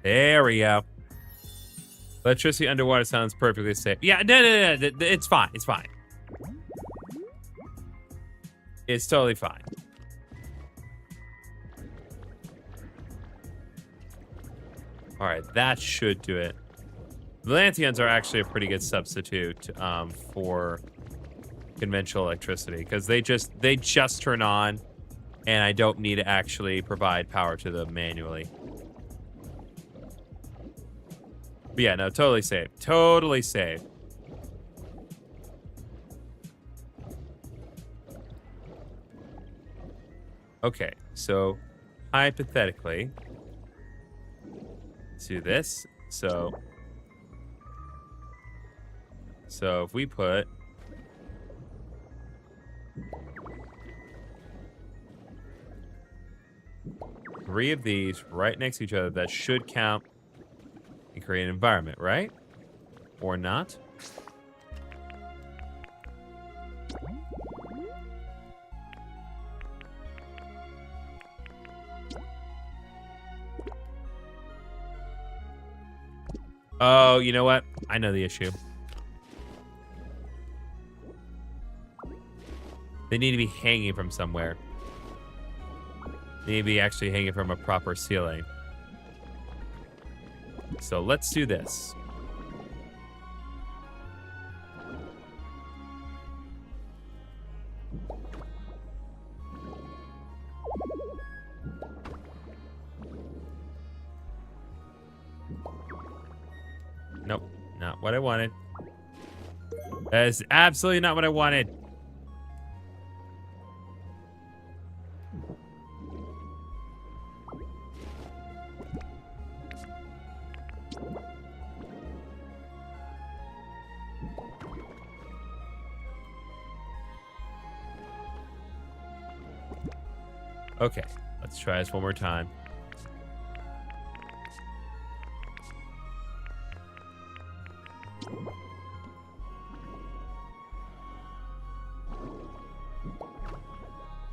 There we go. Electricity underwater sounds perfectly safe. Yeah, no. It's fine. It's fine. It's totally fine. All right, that should do it. The Lantheons are actually a pretty good substitute for conventional electricity because they just turn on, and I don't need to actually provide power to them manually. But yeah, no, totally safe. Totally safe. Okay, so hypothetically, let's do this. So if we put three of these right next to each other, that should count and create an environment, right? Or not? Oh, you know what? I know the issue. They need to be hanging from somewhere. They need to be actually hanging from a proper ceiling. So let's do this. Nope, not what I wanted. That is absolutely not what I wanted. Okay, let's try this one more time.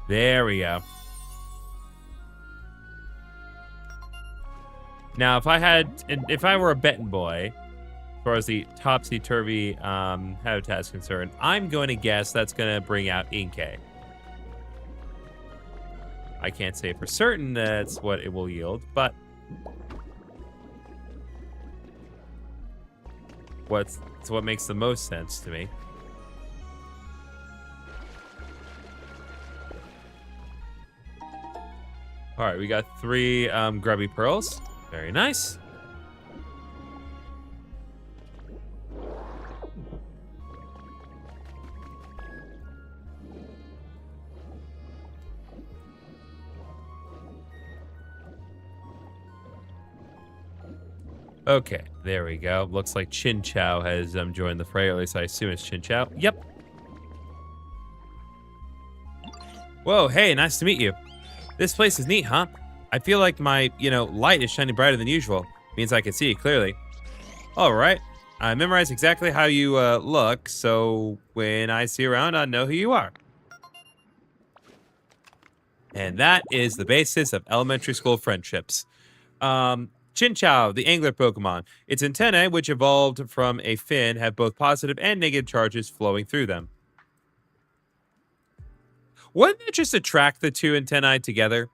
There we go. Now, if I were a betting boy, as far as the topsy-turvy habitat is concerned, I'm going to guess that's going to bring out Inkay. I can't say for certain that's what it will yield, but it's what makes the most sense to me. All right, we got 3 grubby pearls. Very nice. Okay, there we go. Looks like Chin Chow has joined the fray, or at least I assume it's Chin Chow. Yep. Whoa, hey, nice to meet you. This place is neat, huh? I feel like my, light is shining brighter than usual. Means I can see you clearly. All right. I memorized exactly how you look, so when I see you around, I know who you are. And that is the basis of elementary school friendships. Chinchou, the angler Pokemon. Its antennae, which evolved from a fin, have both positive and negative charges flowing through them. Wouldn't it just attract the 2 antennae together?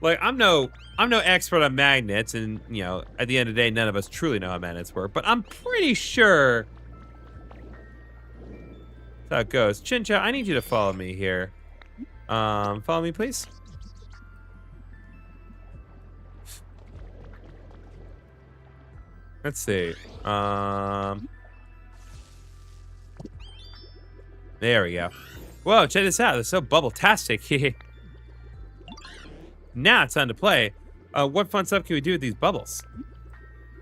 Like, I'm no expert on magnets, and, at the end of the day, none of us truly know how magnets work, but I'm pretty sure that's how it goes. Chinchou, I need you to follow me here. Follow me, please. Let's see. There we go. Whoa, check this out. It's so bubble-tastic. Now it's time to play. What fun stuff can we do with these bubbles?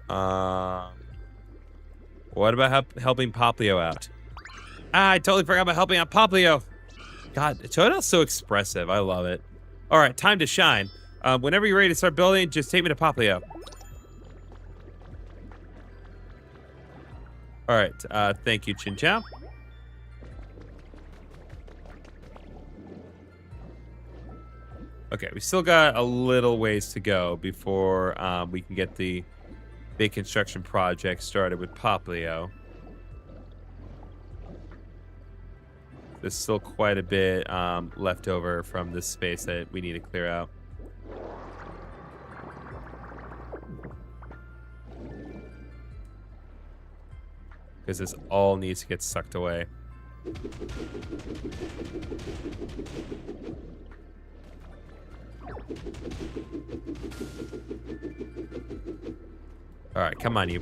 What about helping Poplio out? I totally forgot about helping out Poplio. God, Toadale's so expressive. I love it. All right, time to shine. Whenever you're ready to start building, just take me to Poplio. All right, thank you, Chin Chow. Okay, we still got a little ways to go before we can get the big construction project started with Poplio. There's still quite a bit left over from this space that we need to clear out. Because this all needs to get sucked away. All right, come on, you.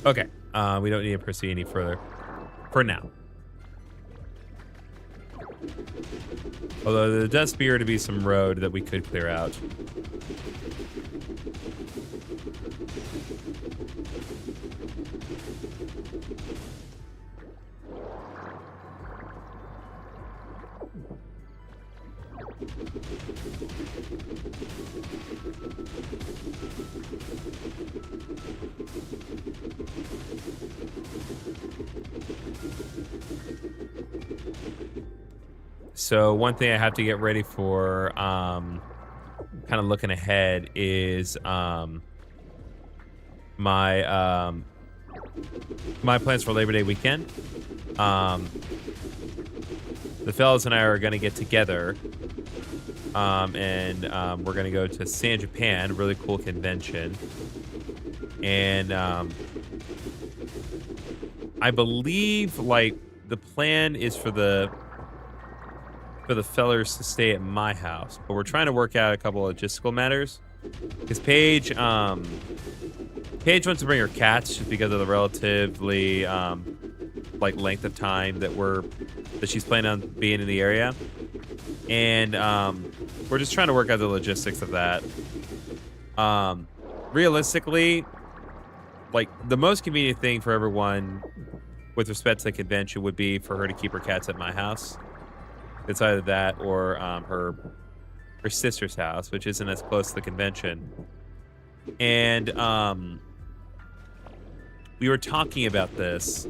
Okay, we don't need to proceed any further for now. Although there does appear to be some road that we could clear out. So one thing I have to get ready for, kind of looking ahead, is my plans for Labor Day weekend. The fellas and I are going to get together, and we're going to go to San Japan, a really cool convention. And I believe, like, the plan is for the fellers to stay at my house, but we're trying to work out a couple of logistical matters. Because Paige wants to bring her cats just because of the relatively like length of time that she's planning on being in the area, and we're just trying to work out the logistics of that. Realistically, like, the most convenient thing for everyone with respect to the convention would be for her to keep her cats at my house. It's either that or her sister's house, which isn't as close to the convention. And we were talking about this,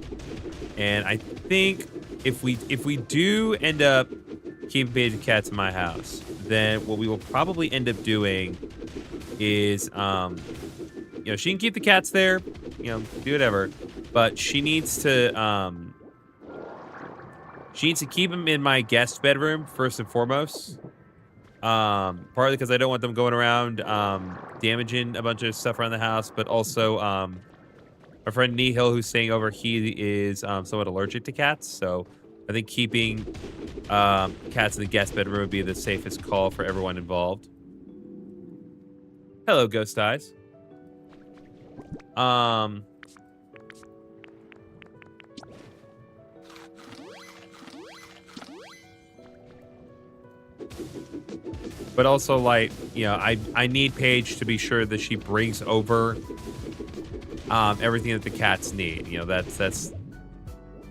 and I think if we do end up keeping Paige and cats in my house, then what we will probably end up doing is, she can keep the cats there, do whatever, but she needs to keep them in my guest bedroom first and foremost. Partly because I don't want them going around damaging a bunch of stuff around the house, but also my friend Nihil, who's staying over, he is somewhat allergic to cats, so I think keeping cats in the guest bedroom would be the safest call for everyone involved. Hello, Ghost Eyes. But also, like, I need Paige to be sure that she brings over everything that the cats need.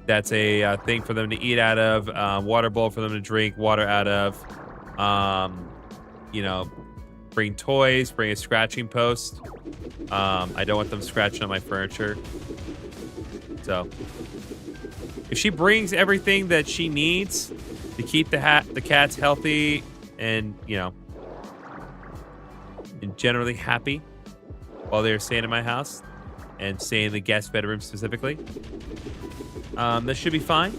That's a thing for them to eat out of, water bowl for them to drink water out of. Bring toys, bring a scratching post. I don't want them scratching on my furniture. So if she brings everything that she needs to keep the cats healthy and, and generally happy while they're staying in my house, and stay in the guest bedroom specifically. This should be fine.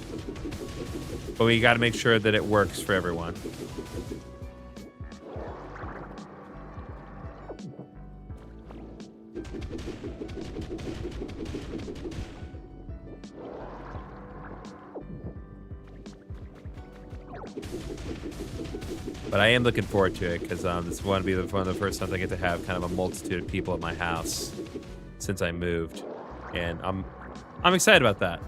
But we got to make sure that it works for everyone. But I am looking forward to it because this will be one of the first times I get to have kind of a multitude of people at my house since I moved, and I'm excited about that.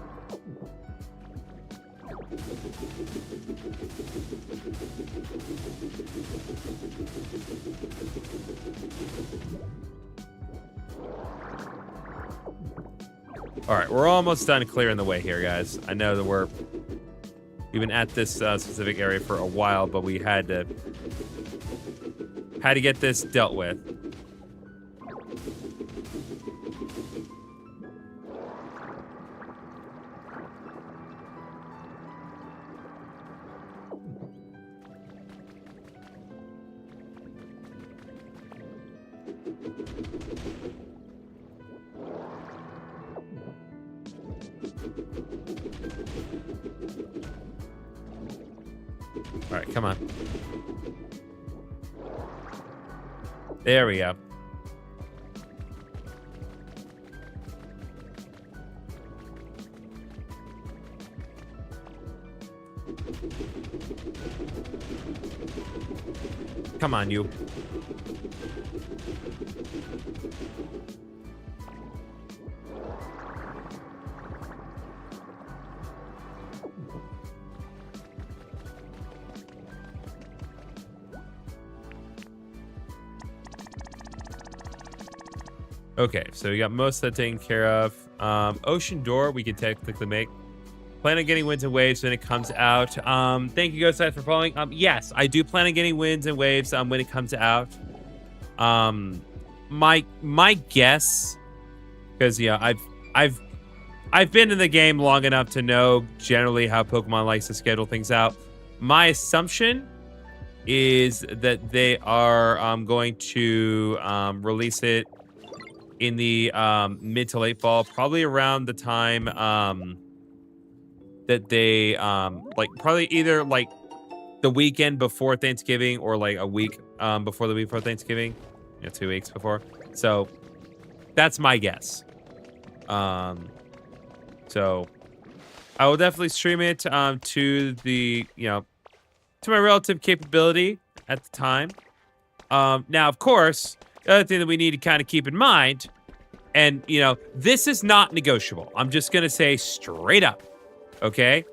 All right, we're almost done clearing the way here, guys. I know that we've been at this specific area for a while, but we had to get this dealt with. All right, come on. There we go. Come on, you. Okay, so we got most of that taken care of. Ocean door we can technically make. Plan on getting winds and waves when it comes out. Thank you, Ghost Eyes, for following. Yes, I do plan on getting winds and waves when it comes out. My guess, because yeah, I've been in the game long enough to know generally how Pokemon likes to schedule things out. My assumption is that they are going to release it in the mid to late fall, probably around the time that they like probably either like the weekend before Thanksgiving or like a week before the week before Thanksgiving, 2 weeks before. So that's my guess. So I will definitely stream it to the to my relative capability at the time. Now, of course, the other thing that we need to kind of keep in mind, and, this is not negotiable. I'm just going to say straight up, okay?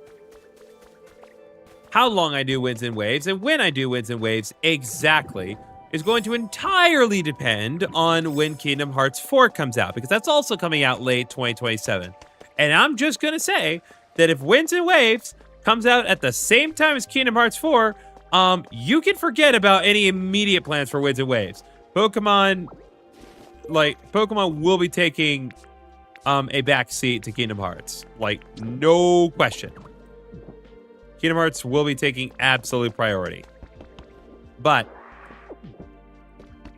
How long I do Winds and Waves and when I do Winds and Waves exactly is going to entirely depend on when Kingdom Hearts 4 comes out, because that's also coming out late 2027. And I'm just going to say that if Winds and Waves comes out at the same time as Kingdom Hearts 4, you can forget about any immediate plans for Winds and Waves. Pokemon will be taking a back seat to Kingdom Hearts. Like, no question. Kingdom Hearts will be taking absolute priority. But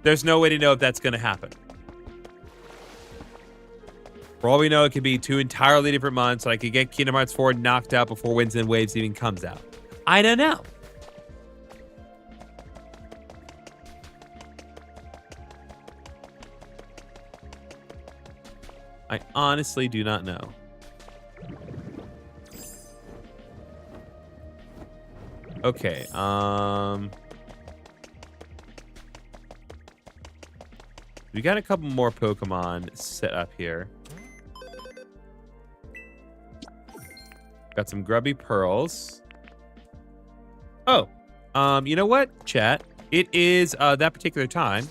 there's no way to know if that's going to happen. For all we know, it could be 2 entirely different months. So I could get Kingdom Hearts 4 knocked out before Winds and Waves even comes out. I don't know. I honestly do not know. Okay, we got a couple more Pokemon set up here. Got some grubby pearls. Oh, you know what, chat? It is that particular time.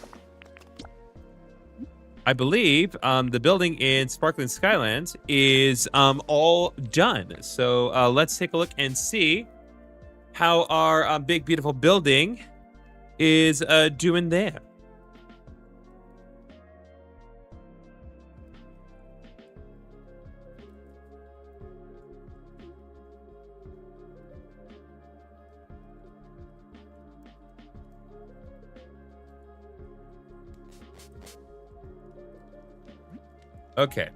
I believe the building in Sparkling Skylands is all done. So let's take a look and see how our big, beautiful building is doing there. Okay.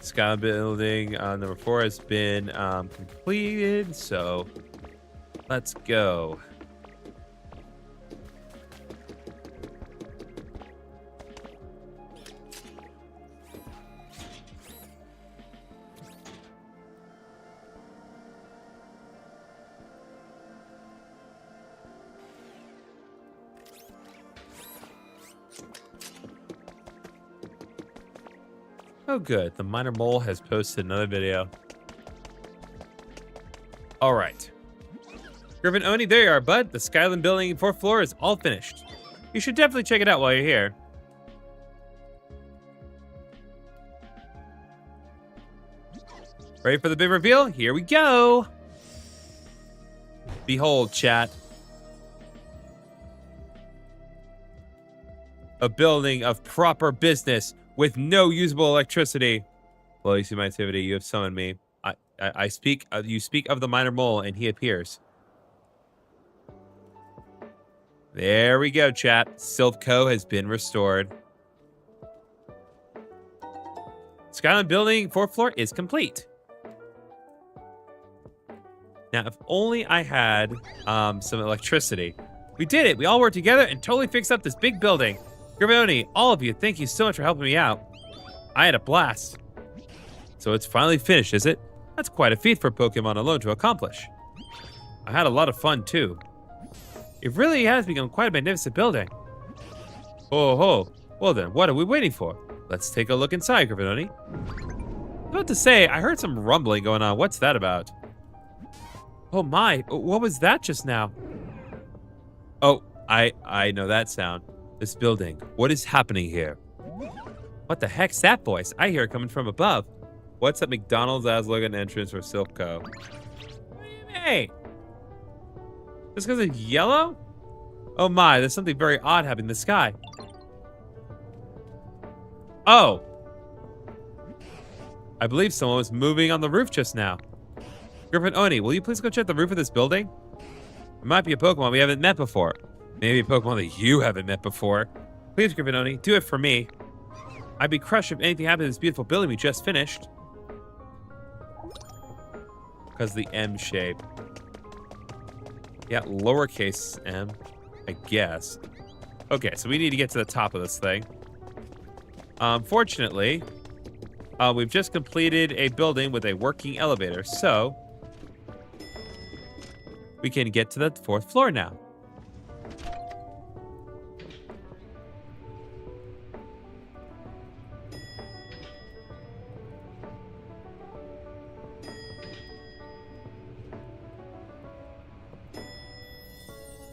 Sky building number 4 has been completed, so let's go. Oh, good. The minor mole has posted another video. All right. GriffinOni, there you are, bud. The Skyland building 4th floor is all finished. You should definitely check it out while you're here. Ready for the big reveal? Here we go. Behold, chat. A building of proper business with no usable electricity. Well, you see my activity. You have summoned me. I speak. You speak of the minor mole, and he appears. There we go, chat. Silph.co has been restored. Skyland building 4th floor is complete. Now, if only I had some electricity. We did it. We all worked together and totally fixed up this big building. GriffinOni, all of you, thank you so much for helping me out. I had a blast. So it's finally finished, is it? That's quite a feat for Pokemon alone to accomplish. I had a lot of fun, too. It really has become quite a magnificent building. Oh ho. Well then, what are we waiting for? Let's take a look inside, GriffinOni. I was about to say, I heard some rumbling going on. What's that about? Oh my, what was that just now? Oh, I know that sound. This building. What is happening here? What the heck's that voice? I hear it coming from above. What's that McDonald's as looking entrance for Silph.co? Hey! Just because it's yellow? Oh my, there's something very odd happening in the sky. Oh! I believe someone was moving on the roof just now. GriffinOni, will you please go check the roof of this building? It might be a Pokemon we haven't met before. Maybe a Pokemon that you haven't met before. Please, GriffinOni, do it for me. I'd be crushed if anything happened to this beautiful building we just finished. Because the M shape. Yeah, lowercase m, I guess. Okay, so we need to get to the top of this thing. Fortunately, we've just completed a building with a working elevator, so we can get to the 4th floor now.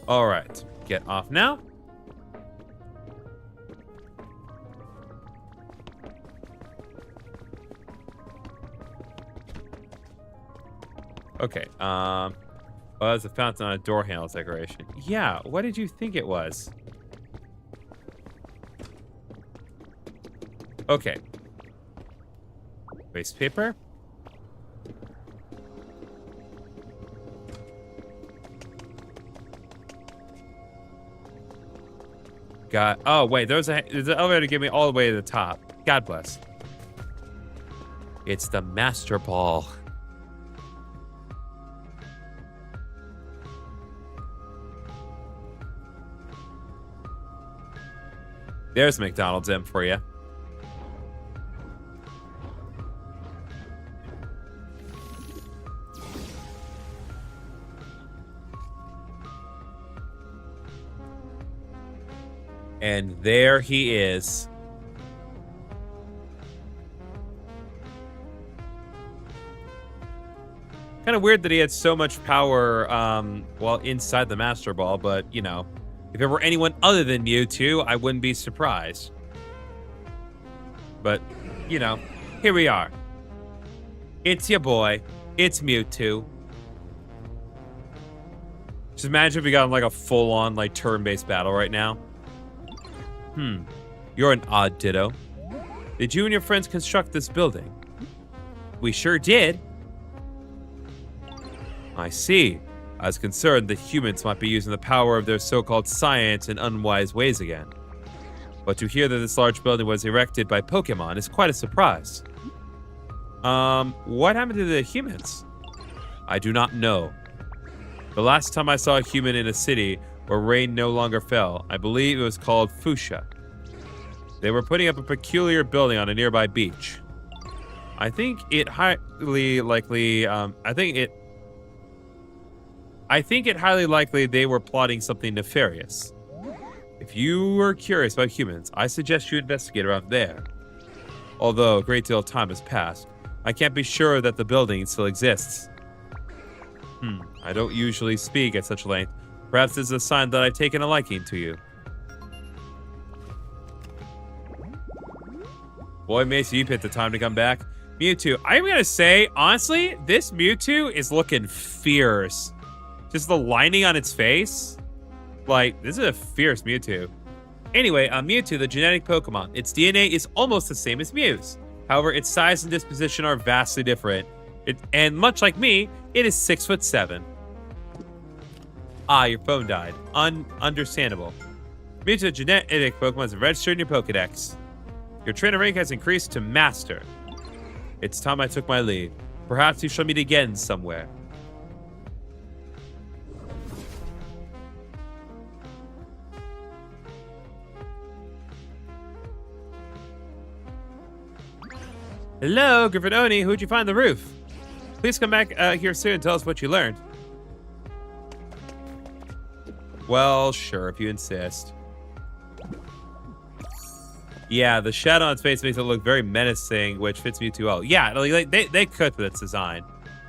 All right, get off now. Okay, oh, that's a fountain on a door handle decoration. Yeah, what did you think it was? Okay. Waste paper. God, oh wait, there's an elevator to get me all the way to the top. God bless. It's the Master Ball. There's McDonald's M for you. And there he is. Kind of weird that he had so much power while inside the Master Ball, but, you know, if it were anyone other than Mewtwo, I wouldn't be surprised. But, you know, here we are. It's your boy. It's Mewtwo. Just imagine if we got in, like, a full-on, like, turn-based battle right now. You're an odd ditto. Did you and your friends construct this building? We sure did. I see. I was concerned that humans might be using the power of their so-called science in unwise ways again. But to hear that this large building was erected by Pokemon is quite a surprise. What happened to the humans? I do not know. The last time I saw a human in a city where rain no longer fell, I believe it was called Fuchsia. They were putting up a peculiar building on a nearby beach. I think it highly likely they were plotting something nefarious. If you were curious about humans, I suggest you investigate around there. Although a great deal of time has passed, I can't be sure that the building still exists. I don't usually speak at such length. Perhaps this is a sign that I've taken a liking to you. Boy, Mason, you picked the time to come back. Mewtwo, I'm gonna say, honestly, this Mewtwo is looking fierce. Just the lining on its face. Like, this is a fierce Mewtwo. Anyway, Mewtwo, the genetic Pokemon. Its DNA is almost the same as Mew's. However, its size and disposition are vastly different. And much like me, it is 6'7". Ah, your phone died. Understandable. Mewtwo, genetic Pokemon, is registered in your Pokedex. Your trainer rank has increased to Master. It's time I took my leave. Perhaps we shall meet again somewhere. Hello, GriffinOni. Who'd you find on the roof? Please come back here soon and tell us what you learned. Well, sure, if you insist. Yeah, the shadow on its face makes it look very menacing, which fits Mewtwo well. Yeah, like, they cooked with its design.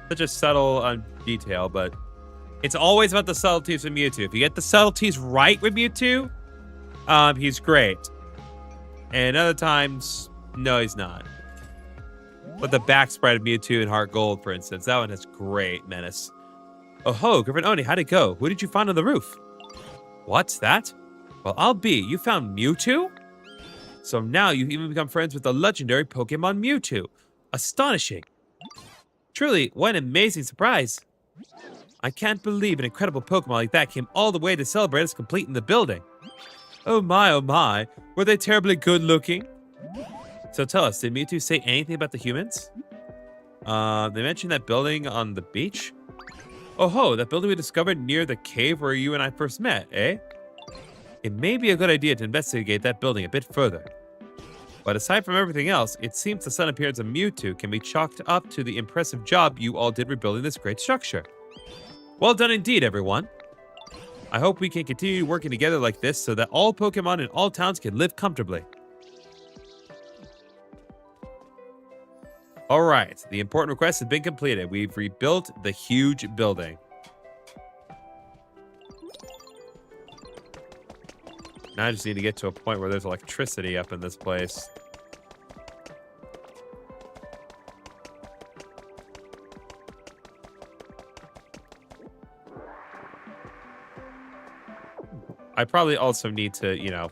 Such a subtle detail, but it's always about the subtleties of Mewtwo. If you get the subtleties right with Mewtwo, he's great. And other times, no, he's not. But the back sprite of Mewtwo in Heart Gold, for instance, that one has great menace. Oh ho, GriffinOni, how'd it go? Who did you find on the roof? What's that? Well, I'll be. You found Mewtwo? So now you've even become friends with the legendary Pokemon Mewtwo. Astonishing. Truly, what an amazing surprise. I can't believe an incredible Pokemon like that came all the way to celebrate us completing the building. Oh my. Were they terribly good looking? So tell us, did Mewtwo say anything about the humans? They mentioned that building on the beach? Oh ho, that building we discovered near the cave where you and I first met, eh? It may be a good idea to investigate that building a bit further. But aside from everything else, it seems the sudden appearance of Mewtwo can be chalked up to the impressive job you all did rebuilding this great structure. Well done indeed, everyone. I hope we can continue working together like this so that all Pokemon in all towns can live comfortably. Alright, the important request has been completed. We've rebuilt the huge building. Now I just need to get to a point where there's electricity up in this place. I probably also need to, you know,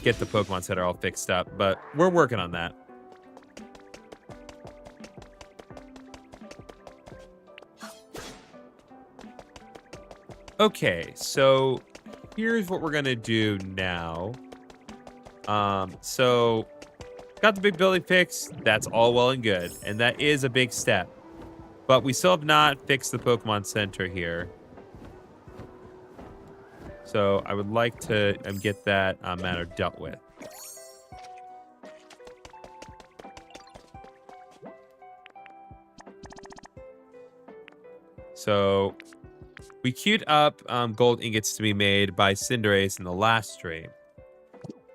get the Pokemon Center all fixed up, but we're working on that. Okay, so here's what we're gonna do now. So got the big building fixed. That's all well and good, and that is a big step. But we still have not fixed the Pokemon Center here. So I would like to get that matter dealt with. So we queued up gold ingots to be made by Cinderace in the last stream.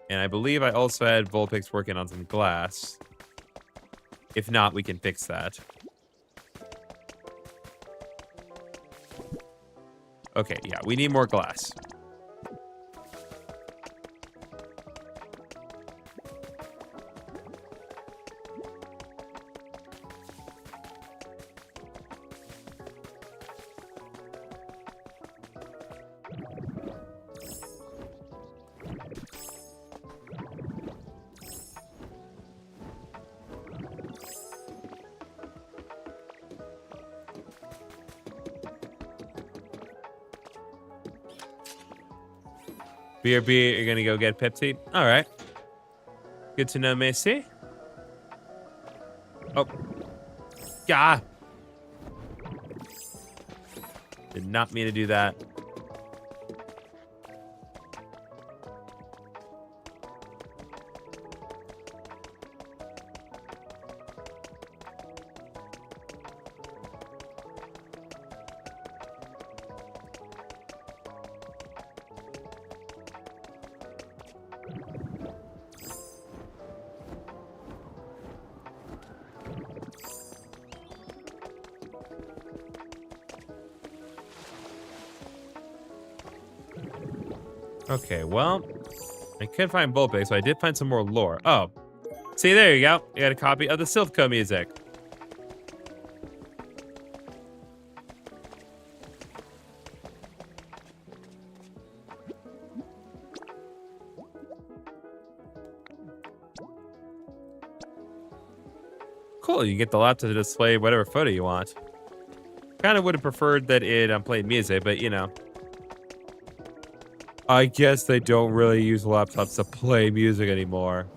And I believe I also had Vulpix working on some glass. If not, we can fix that. Okay, yeah, we need more glass. BRB, you're gonna go get Pepsi? All right. Good to know, Macy. Oh. Yeah. Did not mean to do that. Okay, well, I couldn't find Vulpix, so I did find some more lore. Oh, see, there you go. You got a copy of the Silphco music. Cool, you get the laptop to display whatever photo you want. Kind of would have preferred that it played music, but you know. I guess they don't really use laptops to play music anymore.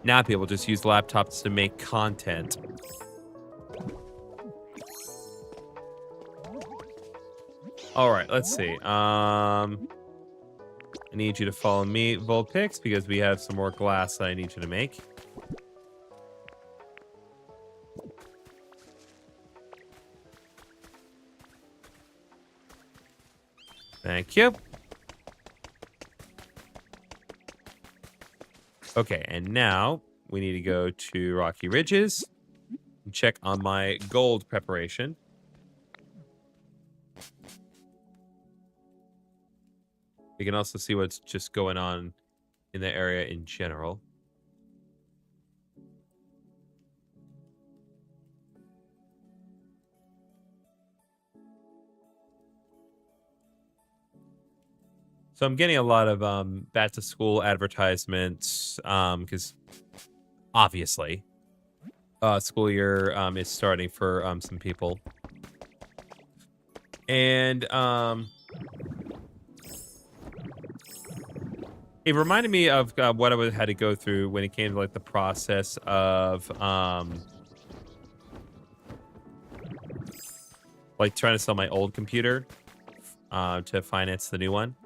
Now people just use laptops to make content. All right, let's see. I need you to follow me, Vulpix, because we have some more glass that I need you to make. Thank you. Okay, and now we need to go to Rocky Ridges and check on my gold preparation. We can also see what's just going on in the area in general. So I'm getting a lot of back to school advertisements because obviously school year is starting for some people. And it reminded me of what I had to go through when it came to like the process of like trying to sell my old computer to finance the new one.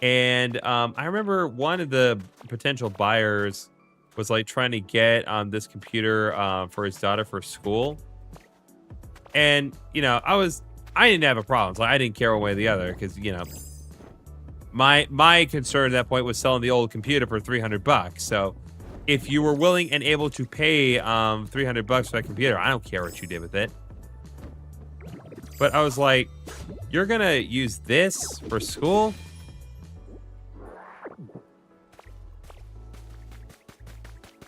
And I remember one of the potential buyers was like trying to get this computer for his daughter for school. And, you know, I didn't have a problem. So I didn't care one way or the other because, you know, my concern at that point was selling the old computer for $300. So if you were willing and able to pay $300 for that computer, I don't care what you did with it. But I was like, you're going to use this for school?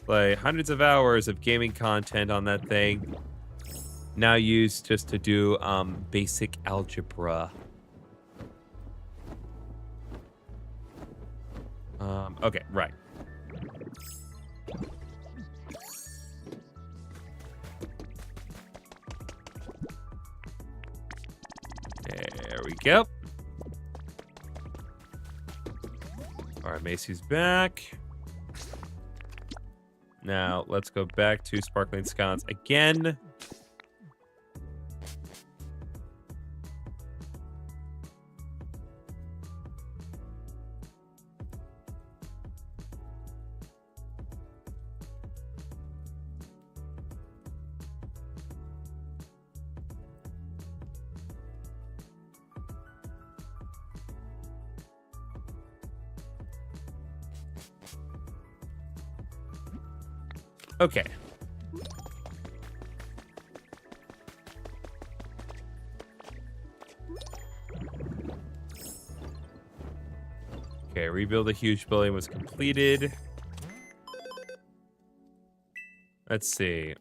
Like hundreds of hours of gaming content on that thing. Now used just to do basic algebra. Okay, right. There we go. All right, Macy's back. Now, let's go back to Sparkling Scones again. Okay. Okay, rebuild a huge building was completed. Let's see.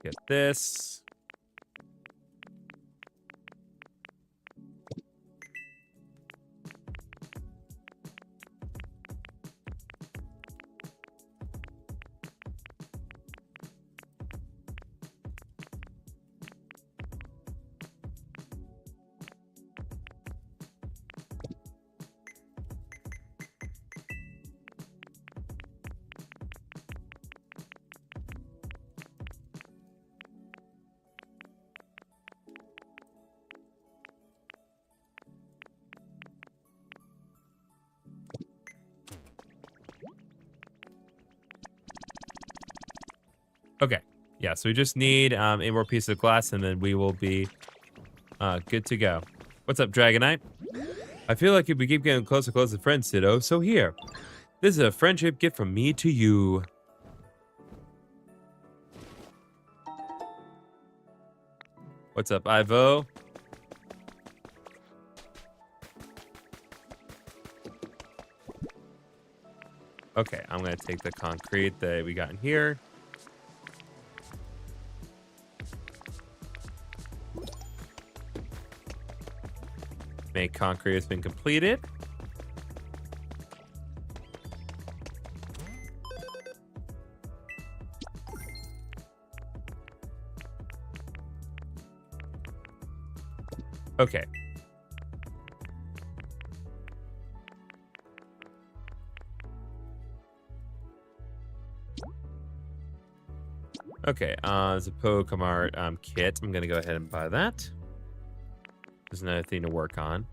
Get this. Okay. Yeah, so we just need a more piece of glass, and then we will be good to go. What's up, Dragonite? I feel like if we keep getting closer and closer friends, Ditto, so here. This is a friendship gift from me to you. What's up, Ivo? Okay, I'm gonna take the concrete that we got in here. Make concrete has been completed. Okay. Okay, there's a Pokemon kit. I'm gonna go ahead and buy that. There's another thing to work on.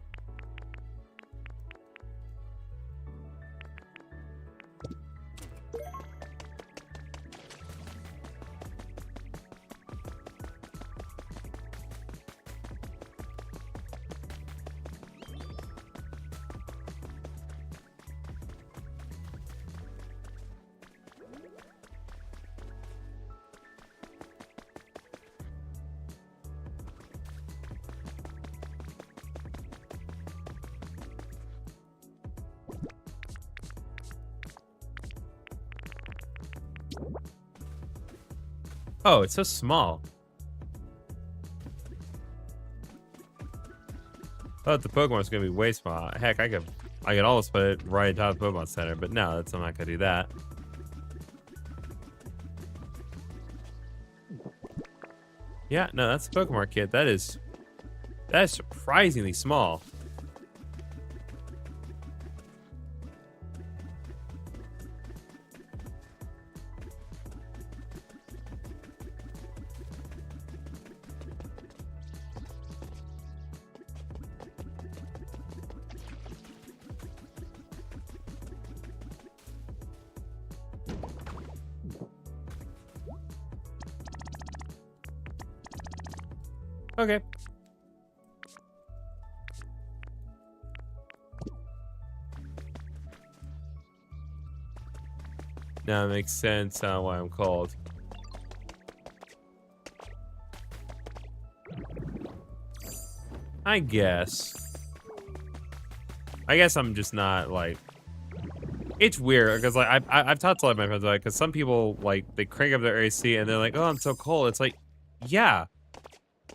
Oh, it's so small. I thought the Pokemon's gonna be way small. Heck, I could almost put it right on top of the Pokemon Center, but no, I'm not gonna do that. Yeah, no, that's the Pokemon kit. That is surprisingly small. Okay. Now it makes sense why I'm called. I guess I'm just not like. It's weird because like I've talked to a lot of my friends about it because some people like they crank up their AC and they're like, oh, I'm so cold. It's like, yeah,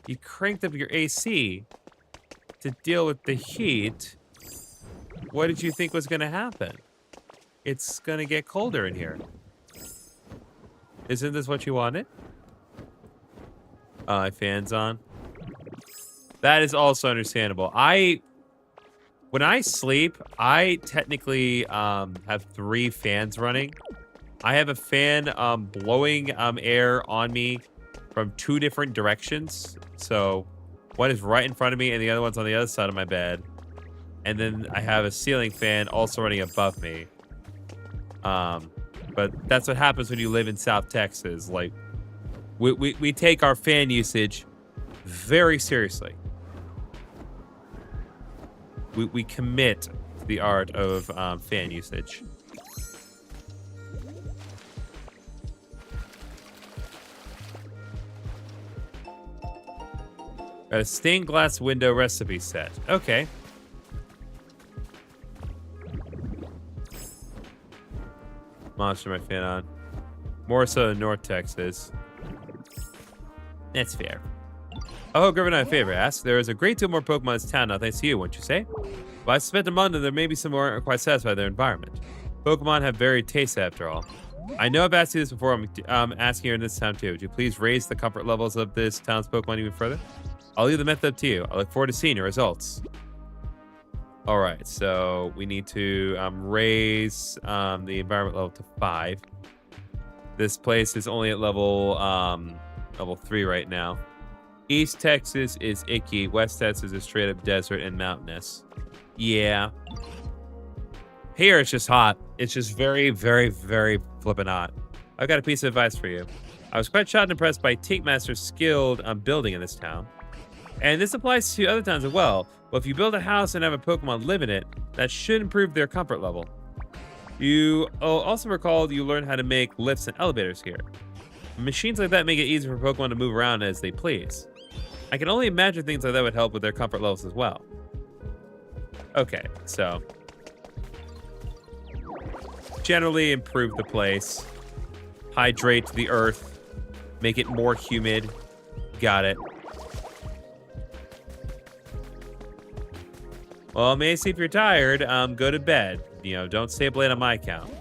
you cranked up your AC to deal with the heat. What did you think was gonna happen? It's gonna get colder in here. Isn't this what you wanted? Fans on. That is also understandable. When I sleep, I technically have 3 fans running. I have a fan blowing air on me from 2 different directions. So one is right in front of me and the other one's on the other side of my bed. And then I have a ceiling fan also running above me. But that's what happens when you live in South Texas. Like, we take our fan usage very seriously. We commit to the art of fan usage. Got a stained glass window recipe set. Okay. Monster my fan on. More so than North Texas. That's fair. Oh, GriffinOni favor asks, there is a great deal more Pokemon in this town now thanks to you, wouldn't you say? But I suspect among them there may be some more aren't quite satisfied with their environment. Pokemon have varied tastes after all. I know I've asked you this before, I'm asking you in this town too. Would you please raise the comfort levels of this town's Pokemon even further? I'll leave the method up to you. I look forward to seeing your results. All right, so we need to raise the environment level to 5. This place is only at level 3 right now. East Texas is icky. West Texas is straight up desert and mountainous. Yeah. Here it's just hot. It's just very, very, very flippin' hot. I've got a piece of advice for you. I was quite shocked and impressed by Take Master's skilled building in this town. And this applies to other towns as well. Well, if you build a house and have a Pokemon live in it, that should improve their comfort level. You also recall you learned how to make lifts and elevators here. Machines like that make it easier for Pokemon to move around as they please. I can only imagine things like that would help with their comfort levels as well. Okay, so generally improve the place, hydrate the earth, make it more humid. Got it. Well, Macy, if you're tired, go to bed. You know, don't stay up late on my account.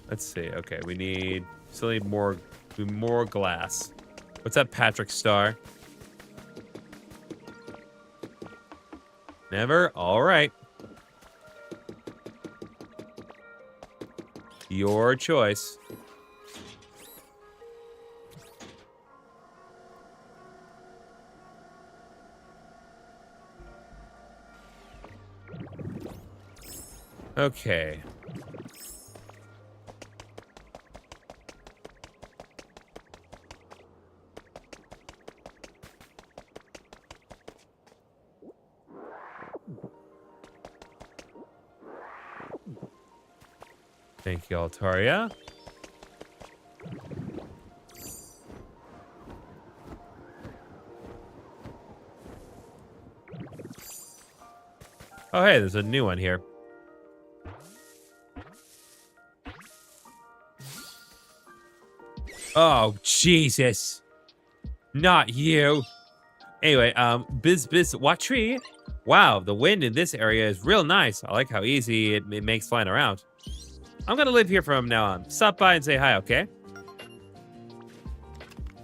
Let's see. Okay, we still need more glass. What's up, Patrick Star? Never? All right. Your choice. Okay. Thank you, Altaria. Oh, hey, there's a new one here. Oh, Jesus. Not you. Anyway, what tree? Wow, the wind in this area is real nice. I like how easy it makes flying around. I'm gonna live here from now on. Stop by and say hi, okay?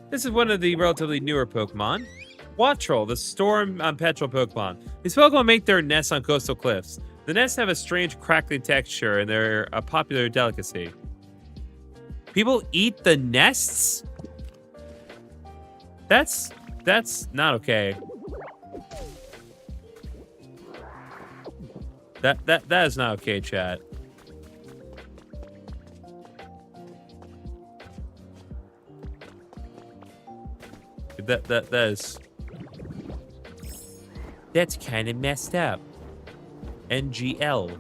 This is one of the relatively newer Pokemon. Wattrel, the storm petrel Pokemon. These Pokemon make their nests on coastal cliffs. The nests have a strange crackly texture, and they're a popular delicacy. People eat the nests? That's not okay. That is not okay, chat. That's kind of messed up. NGL.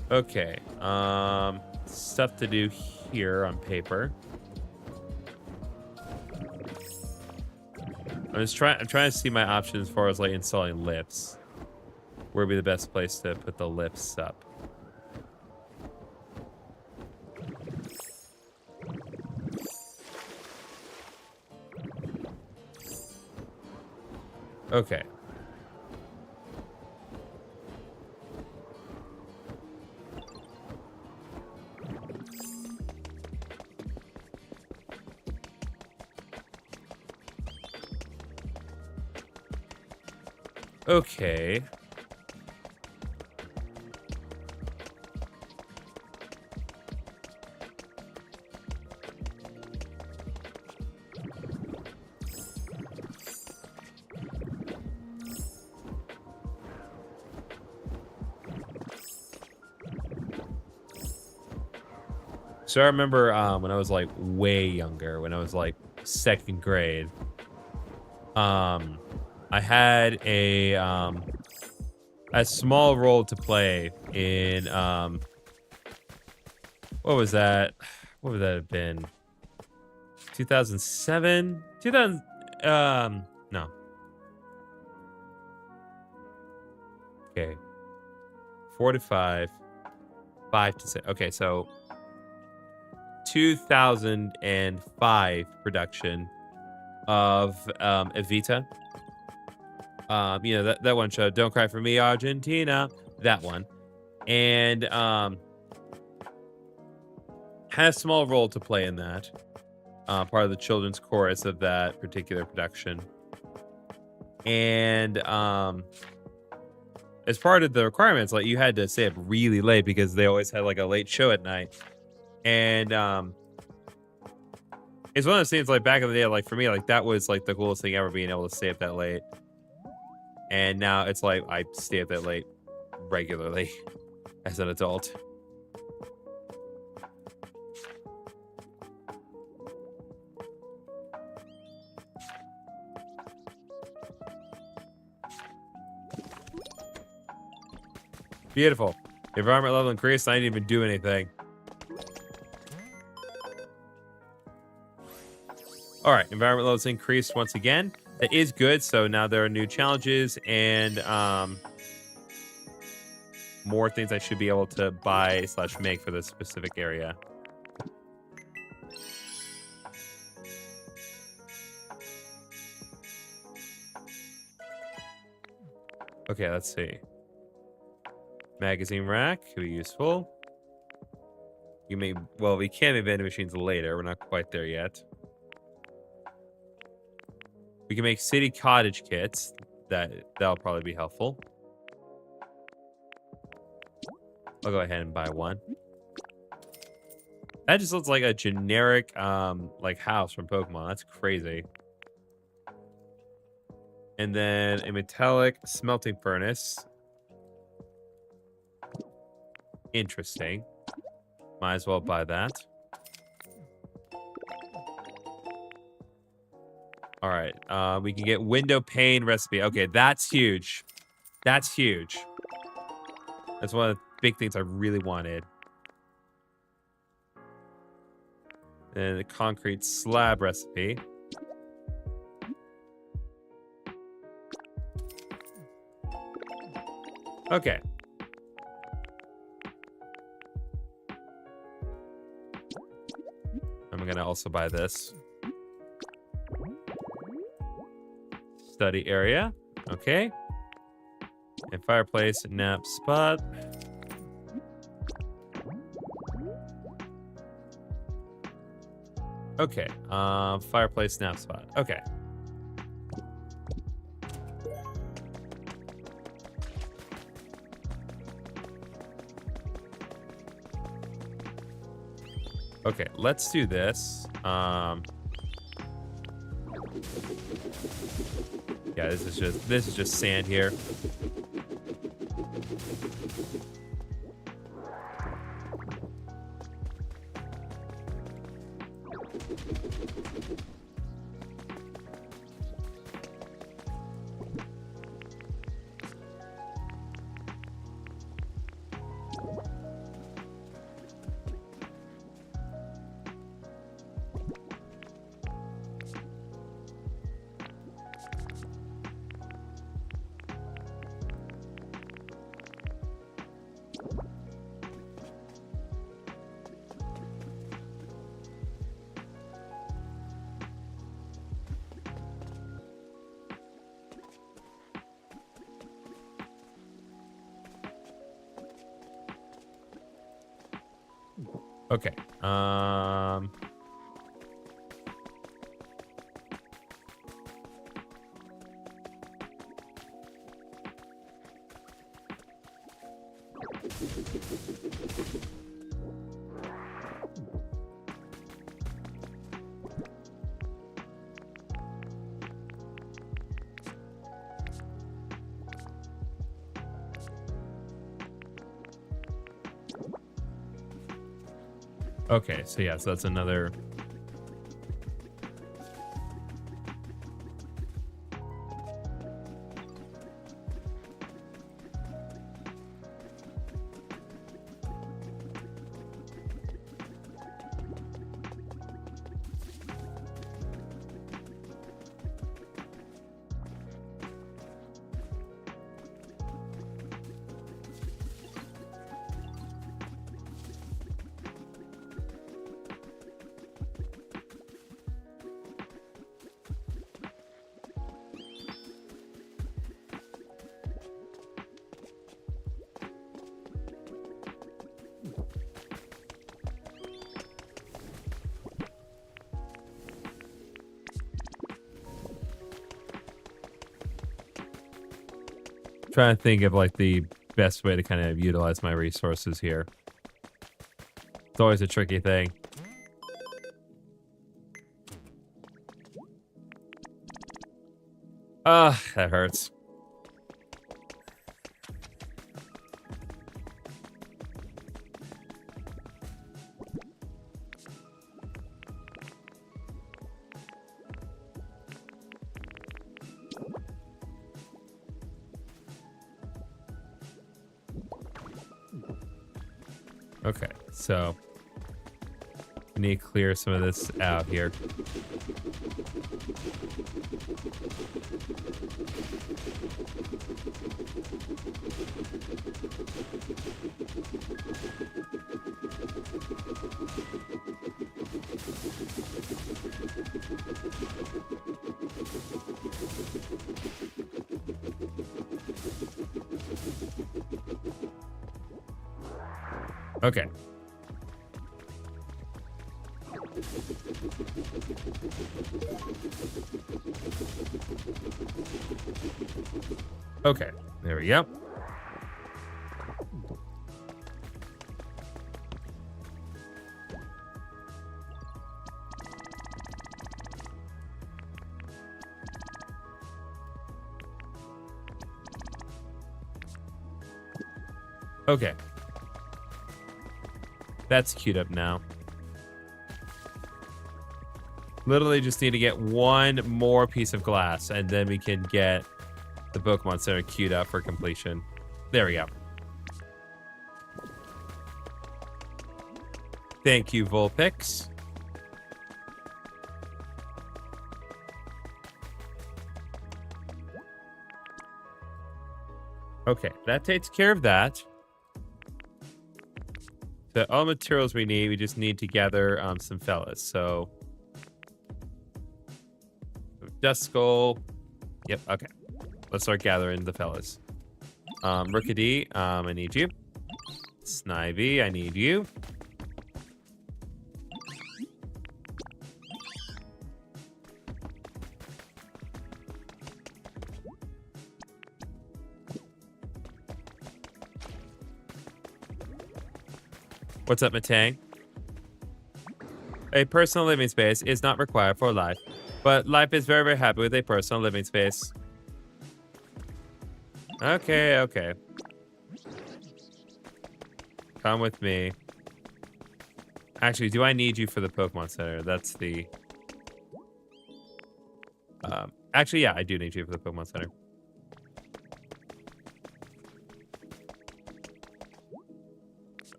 Okay. Stuff to do here on paper. I'm trying to see my options as far as like installing lifts. Where would be the best place to put the lifts up? Okay. Okay. So I remember when I was like way younger, when I was like second grade, I had a small role to play in what was that? What would that have been? 2007? 2000 no. Okay. 4 to 5. 5 to 6. Okay, so 2005 production of Evita. You know, that one show, Don't Cry for Me, Argentina. That one. And had a small role to play in that. Part of the children's chorus of that particular production. And as part of the requirements, like you had to stay up really late because they always had like a late show at night. And it's one of those things like back in the day, like for me, like that was like the coolest thing ever, being able to stay up that late. And now it's like I stay up that late regularly as an adult. Beautiful. Environment level increased. I didn't even do anything. All right, environment levels increased once again. That is good. So now there are new challenges and more things I should be able to buy / make for this specific area. Okay, let's see. Magazine rack could be useful. You may, well, we can make vending machines later. We're not quite there yet. We can make city cottage kits. That'll probably be helpful. I'll go ahead and buy one. That just looks like a generic like house from Pokemon. That's crazy. And then a metallic smelting furnace. Interesting. Might as well buy that. All right. We can get window pane recipe. Okay, that's huge. That's huge. That's one of the big things I really wanted. And the concrete slab recipe. Okay. I'm gonna also buy this. Study area. Okay. And fireplace nap spot. Okay. Fireplace nap spot. Okay. Okay, let's do this. Yeah, this is just sand here. Okay. Okay, so yeah, so that's another. Trying to think of like the best way to kind of utilize my resources here. It's always a tricky thing. That hurts. Okay, so we need to clear some of this out here. Okay. Okay, there we go. Okay. That's queued up now. Literally just need to get one more piece of glass, and then we can get the Pokemon Center queued up for completion. There we go. Thank you, Vulpix. Okay, that takes care of that. So all materials we need, we just need to gather some fellas. So Dust Skull. Yep, okay. Let's start gathering the fellas. Rookidee, I need you. Snivy, I need you. What's up, Matang? A personal living space is not required for life, but life is very, very happy with a personal living space. Okay, okay. Come with me. Actually, do I need you for the Pokemon Center? That's the... actually, yeah, I do need you for the Pokemon Center.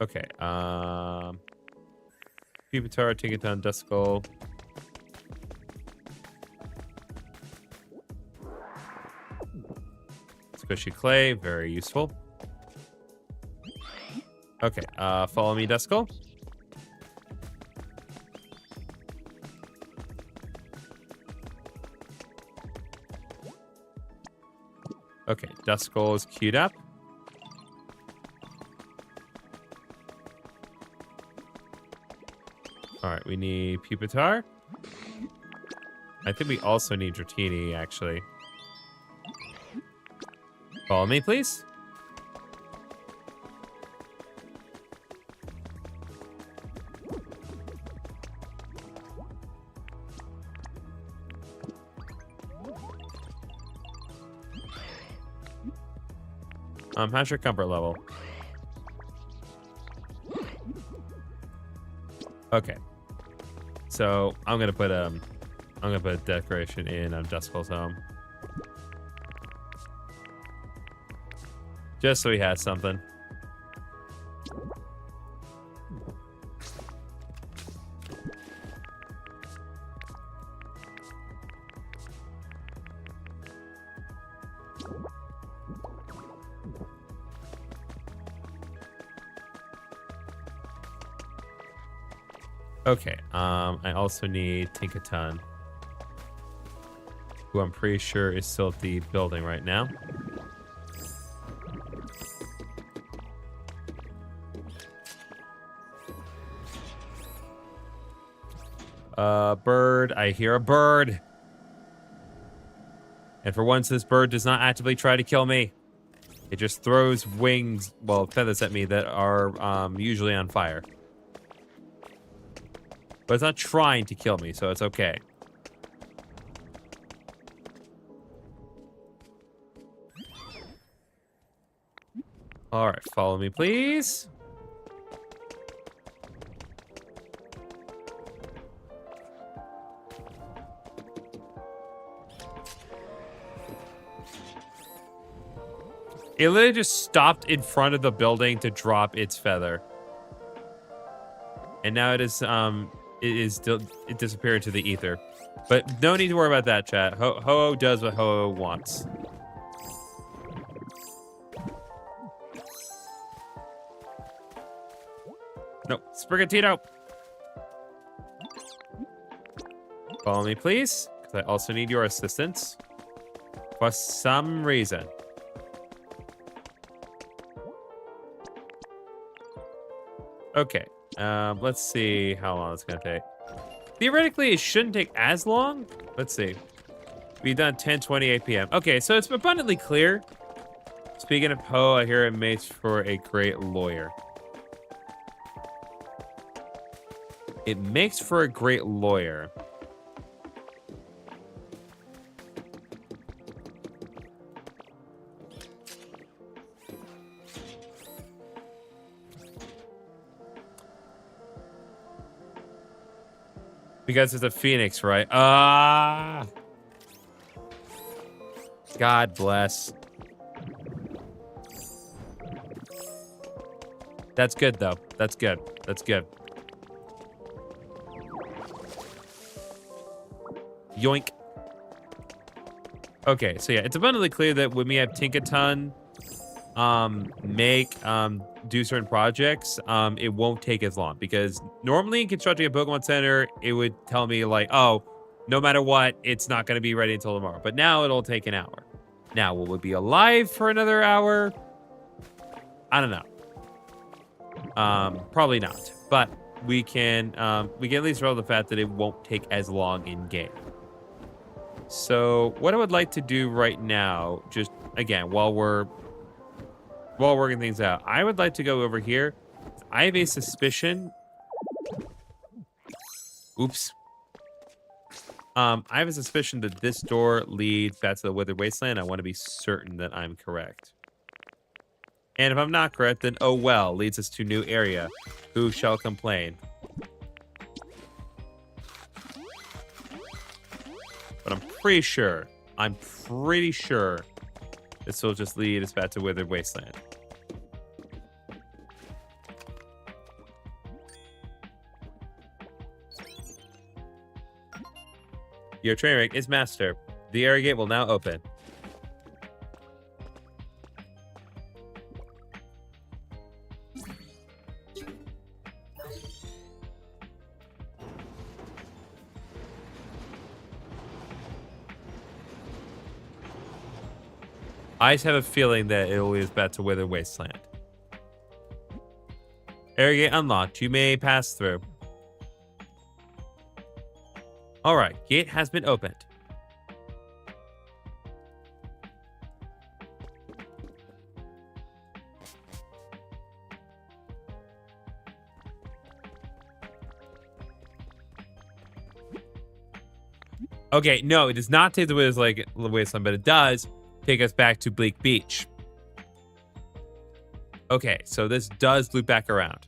Okay, Pupitar, Tinkaton, Duskull. Squishy Clay, very useful. Okay, follow me, Duskull. Okay, Duskull is queued up. All right, we need Pupitar. I think we also need Dratini, actually. Follow me, please. How's your comfort level? Okay. So I'm gonna put a decoration in Duskull's home. Just so he has something. Okay, I also need Tinkaton, who I'm pretty sure is still at the building right now. Bird, I hear a bird. And for once, this bird does not actively try to kill me. It just throws wings, well, feathers at me that are usually on fire. But it's not trying to kill me, so it's okay. All right, follow me, please. It literally just stopped in front of the building to drop its feather. And now it disappeared into the ether. But no need to worry about that, chat. Ho-Oh does what Ho-Oh wants. No, Sprigatito. Follow me, please. Because I also need your assistance. For some reason. Okay. Let's see how long it's gonna take. Theoretically, it shouldn't take as long. Let's see. We've done 10:28 p.m. Okay, so it's abundantly clear. Speaking of Poe, I hear it makes for a great lawyer. It makes for a great lawyer. Because it's a phoenix, right? God bless. That's good, though. That's good. That's good. Yoink. Okay, so yeah, it's abundantly clear that when we have Tinkaton do certain projects, it won't take as long, because normally in constructing a Pokemon Center, it would tell me like, oh, no matter what, it's not going to be ready until tomorrow. But now it'll take an hour. Now, will it be alive for another hour? I don't know. Probably not. But we can at least roll the fact that it won't take as long in game. So what I would like to do right now, just again, while we're working things out, I would like to go over here. I have a suspicion. Oops. I have a suspicion that this door leads back to the Withered Wasteland. I want to be certain that I'm correct. And if I'm not correct, then oh well, leads us to new area. Who shall complain? But I'm pretty sure this will just lead us back to Withered Wasteland. Your train wreck is master. The area gate will now open. I just have a feeling that it will lead us back to Withered Wasteland. Area gate unlocked. You may pass through. All right, gate has been opened. Okay, no, it does not take the Withered Wasteland, but it does take us back to Bleak Beach. Okay, so this does loop back around.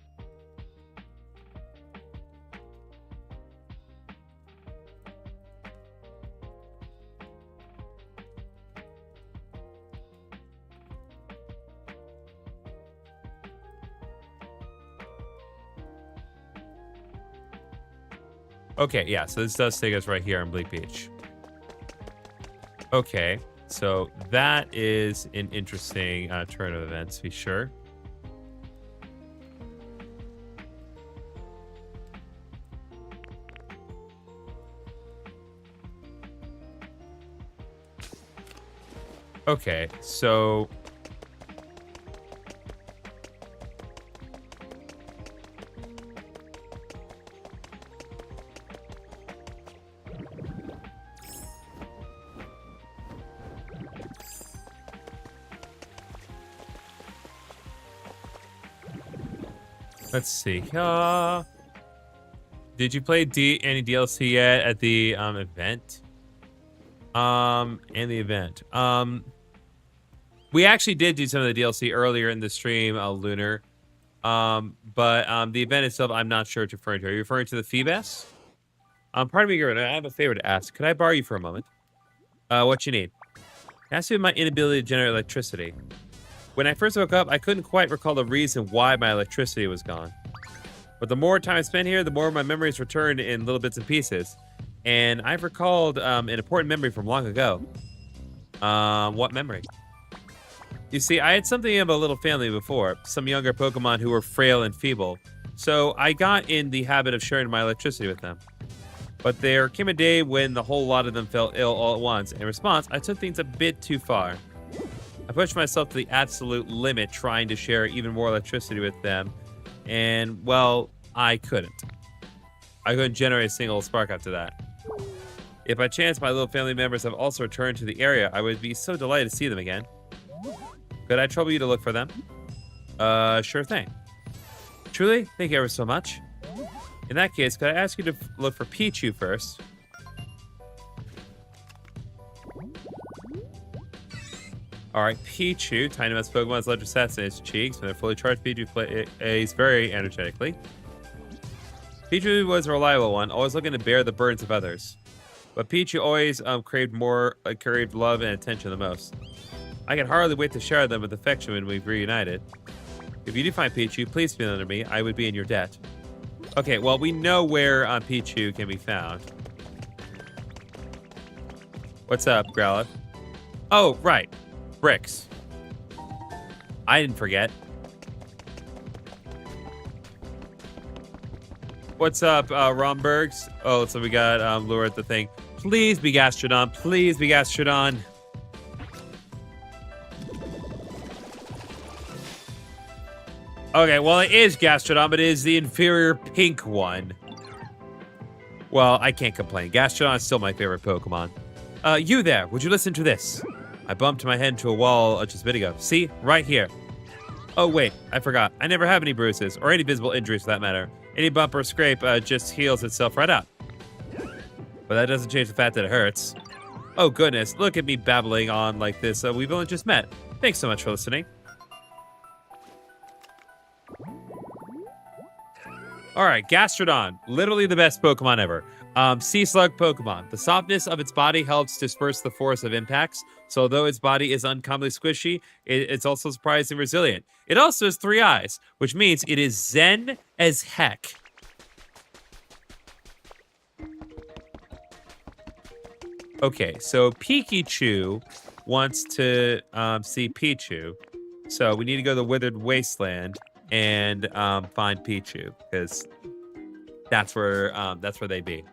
Okay, yeah, so this does take us right here on Bleak Beach. Okay, so that is an interesting turn of events, to be sure. Okay, so... Let's see. Did you play any DLC yet at the event? And the event. We actually did do some of the DLC earlier in the stream, Lunar. But the event itself, I'm not sure what you're referring to. Are you referring to the Feebas? Pardon me, Gurren, I have a favor to ask. Could I borrow you for a moment? What you need? It has to do with my inability to generate electricity. When I first woke up, I couldn't quite recall the reason why my electricity was gone. But the more time I spent here, the more my memories returned in little bits and pieces. And I've recalled an important memory from long ago. What memory? You see, I had something of a little family before, some younger Pokemon who were frail and feeble. So I got in the habit of sharing my electricity with them. But there came a day when the whole lot of them fell ill all at once. In response, I took things a bit too far. I pushed myself to the absolute limit trying to share even more electricity with them. And, well, I couldn't. I couldn't generate a single spark after that. If by chance my little family members have also returned to the area, I would be so delighted to see them again. Could I trouble you to look for them? Sure thing. Truly, thank you ever so much. In that case, could I ask you to look for Pichu first? Alright, Pichu, tiny mouse Pokemon's electric stats in its cheeks. When they're fully charged, Pichu plays very energetically. Pichu was a reliable one, always looking to bear the burdens of others. But Pichu always craved love and attention the most. I can hardly wait to share them with affection when we've reunited. If you do find Pichu, please feel under me. I would be in your debt. Okay, well, we know where Pichu can be found. What's up, Growlithe? Oh, right. Bricks. I didn't forget. What's up, Rombergs? Oh, so we got Lure at the thing. Please be Gastrodon. Please be Gastrodon. Okay, well, it is Gastrodon, but it is the inferior pink one. Well, I can't complain. Gastrodon is still my favorite Pokemon. You there, would you listen to this? I bumped my head into a wall just a bit ago. See? Right here. Oh, wait, I forgot. I never have any bruises, or any visible injuries for that matter. Any bump or scrape just heals itself right out. But that doesn't change the fact that it hurts. Oh, goodness, look at me babbling on like this. We've only just met. Thanks so much for listening. All right, Gastrodon, literally the best Pokemon ever. Sea Slug Pokemon. The softness of its body helps disperse the force of impacts. So although its body is uncommonly squishy, it's also surprisingly resilient. It also has 3 eyes, which means it is zen as heck. Okay, so Pikachu wants to see Pichu. So we need to go to the Withered Wasteland and find Pichu, because that's where they be.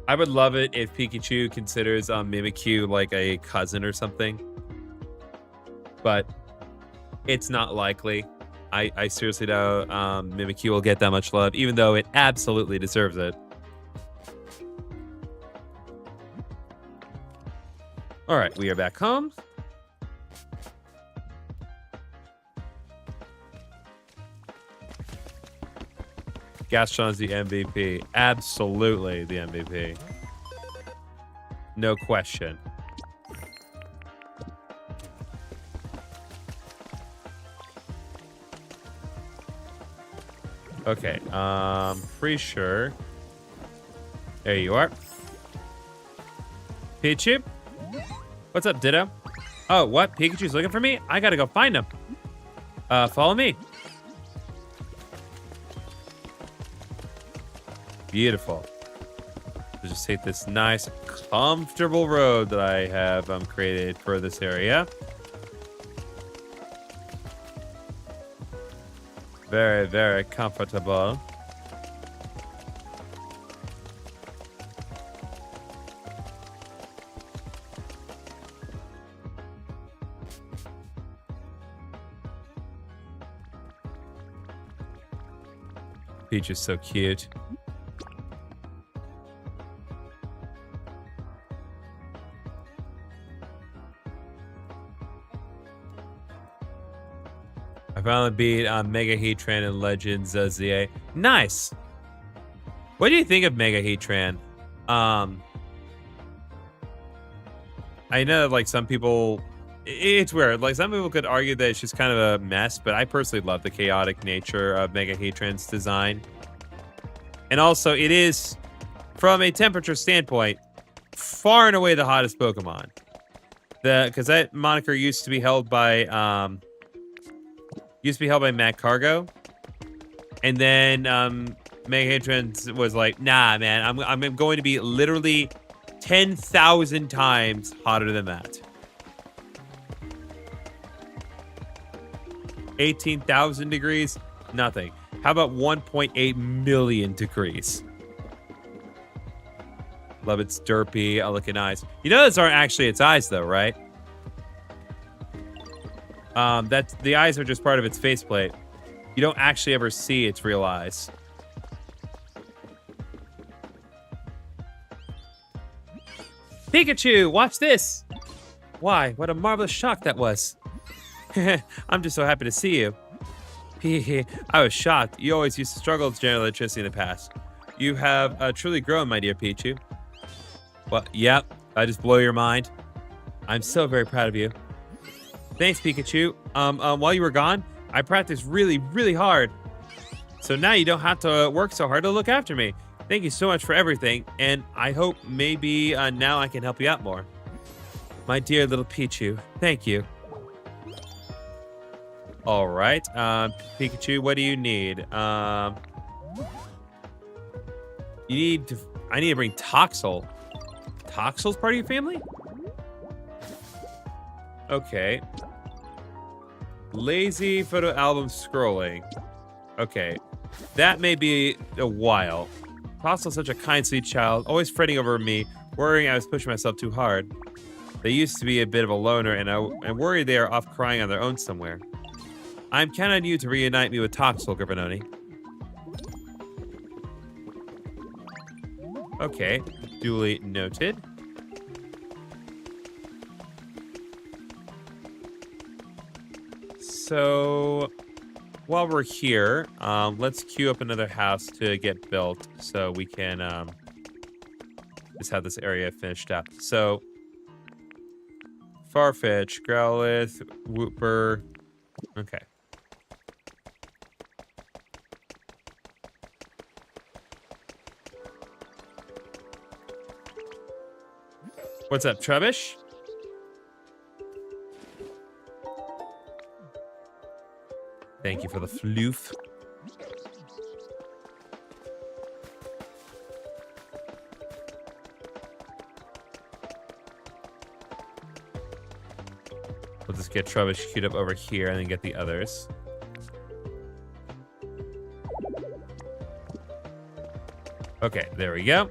I would love it if Pikachu considers Mimikyu like a cousin or something, but it's not likely. I seriously doubt Mimikyu will get that much love, even though it absolutely deserves it. All right, we are back home. Gastron's the MVP. Absolutely the MVP. No question. Okay, pretty sure. There you are. Pichu? What's up, Ditto? Oh, what? Pikachu's looking for me? I gotta go find him. Follow me. Beautiful. We'll just take this nice, comfortable road that I have created for this area. Very, very comfortable. Peach is so cute. I finally beat Mega Heatran and Legends ZA. Nice. What do you think of Mega Heatran? I know, like, some people, it's weird. Like, some people could argue that it's just kind of a mess, but I personally love the chaotic nature of Mega Heatran's design. And also, it is, from a temperature standpoint, far and away the hottest Pokemon. Because that moniker used to be held by Matt Cargo, and then Mega Heatran was like, "Nah, man, I'm going to be literally 10,000 times hotter than that." 18,000 degrees, nothing. How about 1.8 million degrees? Love its derpy, looking eyes. You know those aren't actually its eyes, though, right? The eyes are just part of its faceplate. You don't actually ever see its real eyes. Pikachu, watch this! Why, what a marvelous shock that was. I'm just so happy to see you. I was shocked. You always used to struggle with general electricity in the past. You have truly grown, my dear Pichu. Well, yep, I just blow your mind. I'm so very proud of you. Thanks, Pikachu. While you were gone, I practiced really, really hard. So now you don't have to work so hard to look after me. Thank you so much for everything, and I hope maybe now I can help you out more. My dear little Pichu, thank you. All right, Pikachu, what do you need? I need to bring Toxel. Toxel's part of your family? Okay. Lazy photo album scrolling. Okay. That may be a while. Toxel's such a kind, sweet child, always fretting over me, worrying I was pushing myself too hard. They used to be a bit of a loner, and I'm worried they are off crying on their own somewhere. I'm counting on you to reunite me with Toxel, GriffinOni. Okay. Duly noted. So, while we're here, let's queue up another house to get built so we can just have this area finished up. So, Farfetch, Growlithe, Wooper. Okay. What's up, Trubbish? Thank you for the floof. We'll just get Trubbish queued up over here and then get the others. Okay, there we go.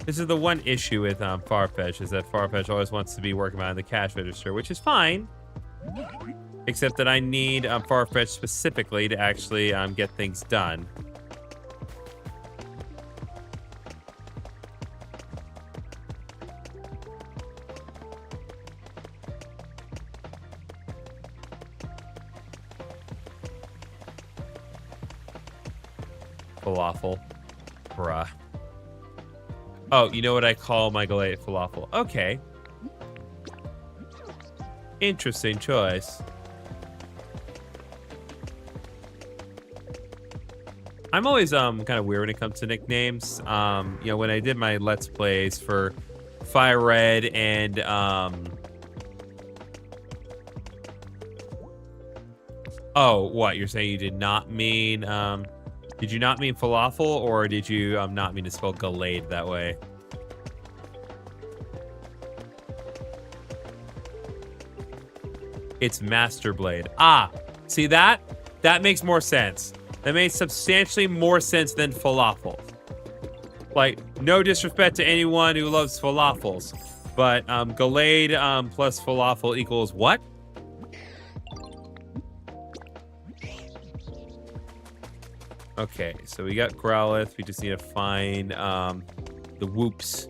This is the one issue with Farfetch, is that Farfetch always wants to be working behind the cash register, which is fine. Except that I need Farfetch specifically to actually get things done. Falafel. Bruh. Oh, you know what I call my Gallade falafel? Okay. Interesting choice. I'm always kind of weird when it comes to nicknames. You know, when I did my Let's Plays for Fire Red and oh, what? You're saying you did not mean did you not mean falafel, or did you not mean to spell Gallade that way? It's Master Blade. Ah, see that? That makes more sense. That makes substantially more sense than falafel. Like, no disrespect to anyone who loves falafels, but Gallade plus falafel equals what? Okay, so we got Growlithe. We just need to find the Whoops.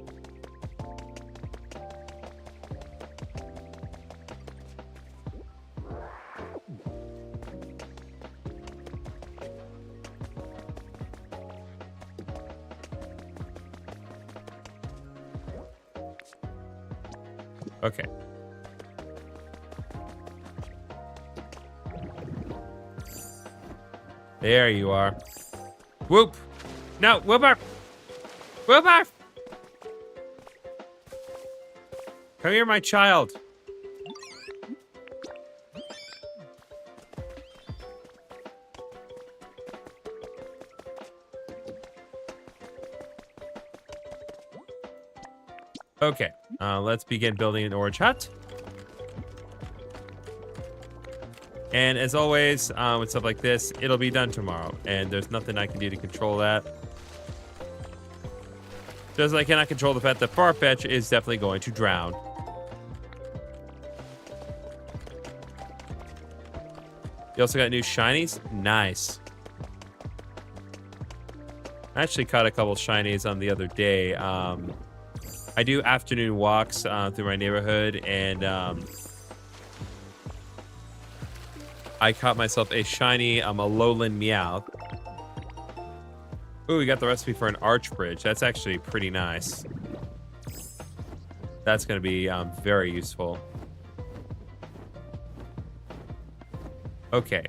Okay. There you are. Whoop! No, Whooper! Whooper! Come here, my child. Okay, let's begin building an orange hut. And as always, with stuff like this, it'll be done tomorrow. And there's nothing I can do to control that. Just as I cannot control the fact that Farfetch is definitely going to drown. You also got new shinies? Nice. I actually caught a couple shinies on the other day. I do afternoon walks through my neighborhood, and I caught myself a shiny Alolan Meowth. Ooh, we got the recipe for an arch bridge. That's actually pretty nice. That's going to be very useful. Okay.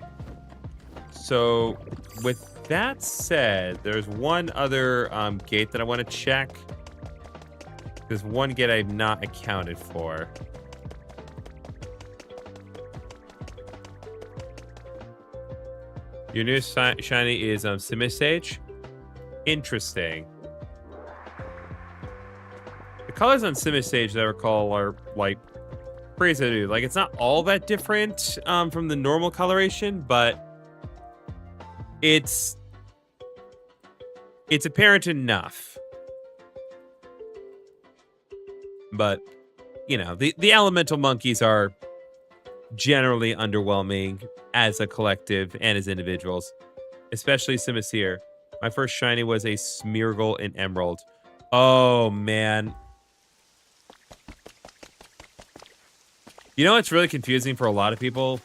So, with that said, there's one other gate that I want to check. There's one gate I've not accounted for. Your new shiny is Simisage. Interesting. The colors on Simisage that I recall are like crazy, dude. Like, it's not all that different from the normal coloration, but it's apparent enough. But, you know, the elemental monkeys are generally underwhelming as a collective and as individuals, especially Simisear. My first shiny was a Smeargle in Emerald. Oh, man. You know what's really confusing for a lot of people?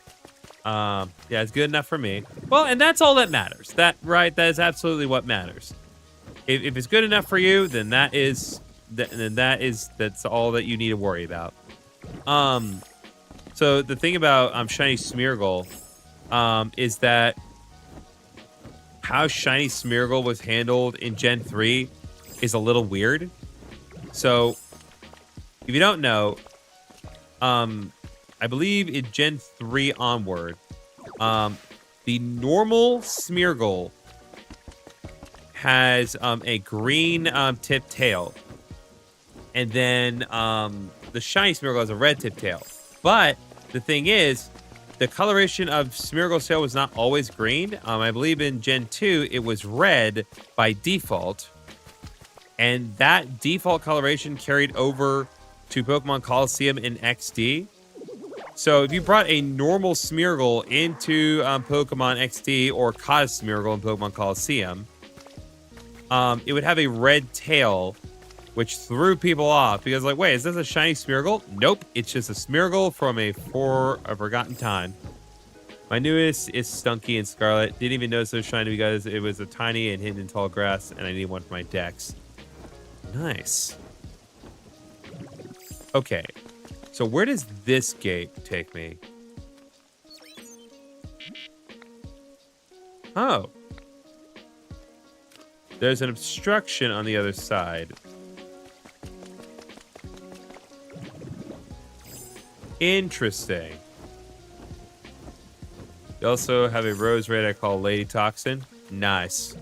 Yeah, it's good enough for me. Well, and that's all that matters. That is absolutely what matters. If it's good enough for you, then that's all that you need to worry about. So the thing about shiny Smeargle is that how shiny Smeargle was handled in Gen 3 is a little weird. So if you don't know, I believe in Gen 3 onward, the normal Smeargle has a green tipped tail. And then the shiny Smeargle has a red tipped tail. But the thing is, the coloration of Smeargle's tail was not always green. I believe in Gen 2, it was red by default. And that default coloration carried over to Pokemon Coliseum in XD. So if you brought a normal Smeargle into Pokemon XD or caught a Smeargle in Pokemon Coliseum, it would have a red tail, which threw people off because, like, wait, is this a shiny Smeargle? Nope, it's just a Smeargle from a forgotten time. My newest is Stunky and Scarlet. Didn't even notice it was shiny because it was a tiny and hidden in tall grass, and I need one for my dex. Nice. Okay, so where does this gate take me? Oh. There's an obstruction on the other side. Interesting. You also have a rose raid I call Lady Toxin. Nice.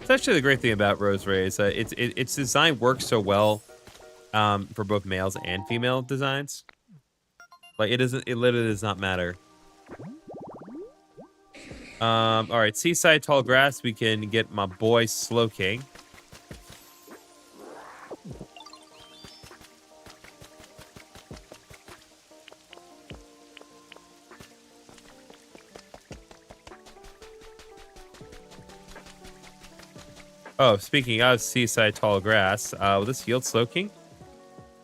It's actually the great thing about rose raids. Its design works so well for both males and female designs. Like, it literally does not matter. All right, Seaside Tall Grass. We can get my boy Slowking. Oh, speaking of seaside tall grass, will this yield Slowking?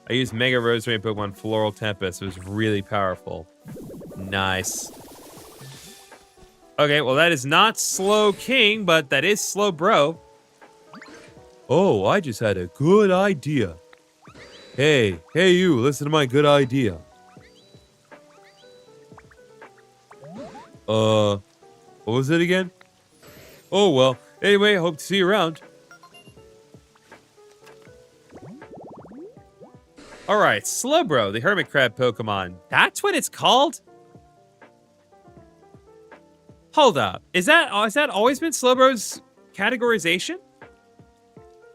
I used Mega Rosary and Pokemon Floral Tempest. It was really powerful. Nice. Okay, well, that is not Slowking, but that is Slowbro. Oh, I just had a good idea. Hey, you, listen to my good idea. What was it again? Oh, well, anyway, hope to see you around. All right, Slowbro, the Hermit Crab Pokemon. That's what it's called? Hold up. Has that always been Slowbro's categorization?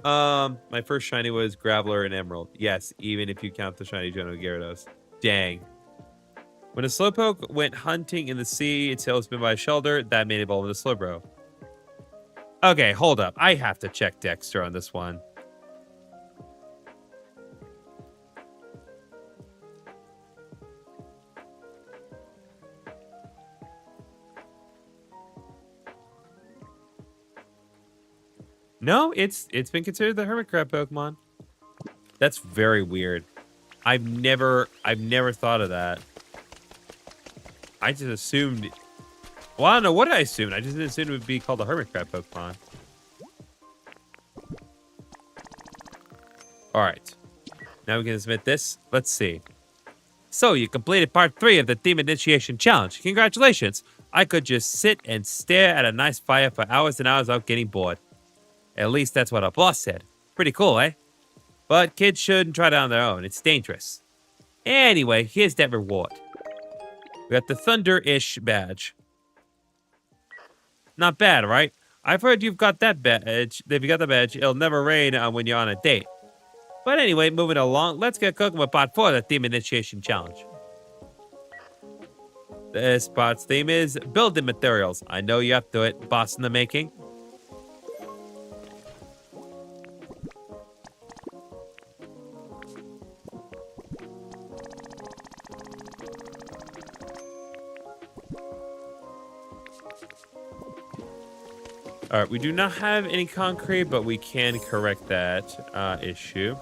My first shiny was Graveler and Emerald. Yes, even if you count the shiny Johto Gyarados. Dang. When a Slowpoke went hunting in the sea, its tail was bit by a shelter, that made it evolve into Slowbro. Okay, hold up. I have to check Dexter on this one. No, it's been considered the Hermit Crab Pokemon. That's very weird. I've never thought of that. I just assumed. Well, I don't know what I assumed. I just assumed it would be called the Hermit Crab Pokemon. All right. Now we can submit this. Let's see. So you completed part 3 of the Theme Initiation Challenge. Congratulations. I could just sit and stare at a nice fire for hours and hours without getting bored. At least that's what our boss said. Pretty cool, eh? But kids shouldn't try it on their own. It's dangerous. Anyway, here's that reward. We got the Thunder-ish badge. Not bad, right? I've heard you've got that badge. If you got the badge, it'll never rain when you're on a date. But anyway, moving along, let's get cooking with part 4 of the Theme Initiation Challenge. This part's theme is building materials. I know you're up to it, boss in the making. All right, we do not have any concrete, but we can correct that issue.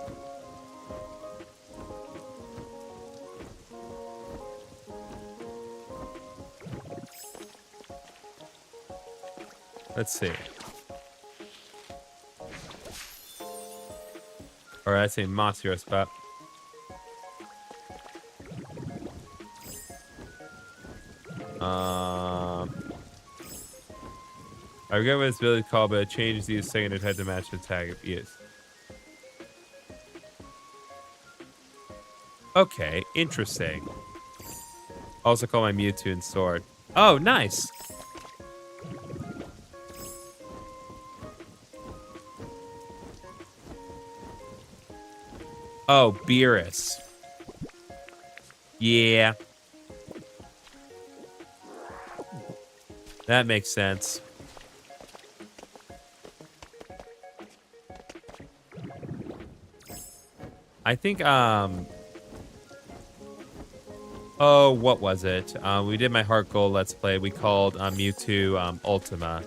Let's see. All right, that's a mossy spot. I forget what it's really called, but it changes the second it had to match the tag. Yes. Okay, interesting. Also call my Mewtwo and Sword. Oh, nice. Oh, Beerus. Yeah. That makes sense. I think, oh, what was it? We did my Heart Gold Let's Play. We called Mewtwo Ultima.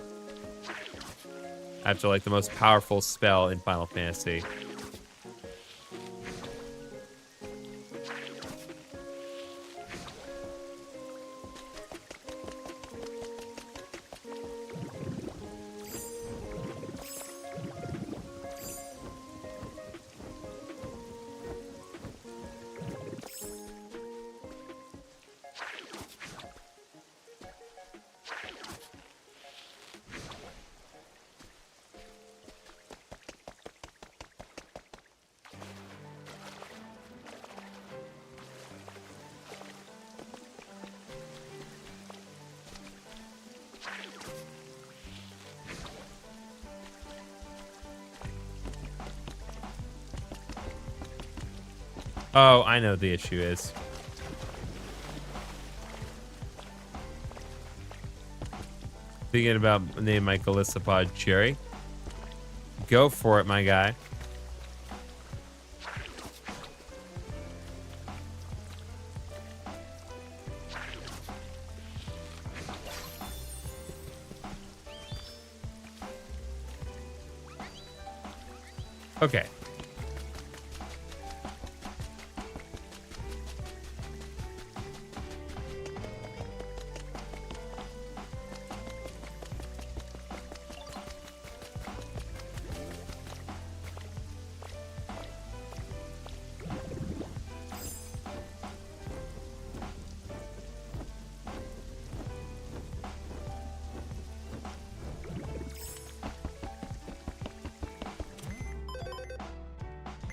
After, like, the most powerful spell in Final Fantasy. Oh, I know what the issue is. Thinking about naming my Galissapod Cherry. Go for it, my guy. Okay.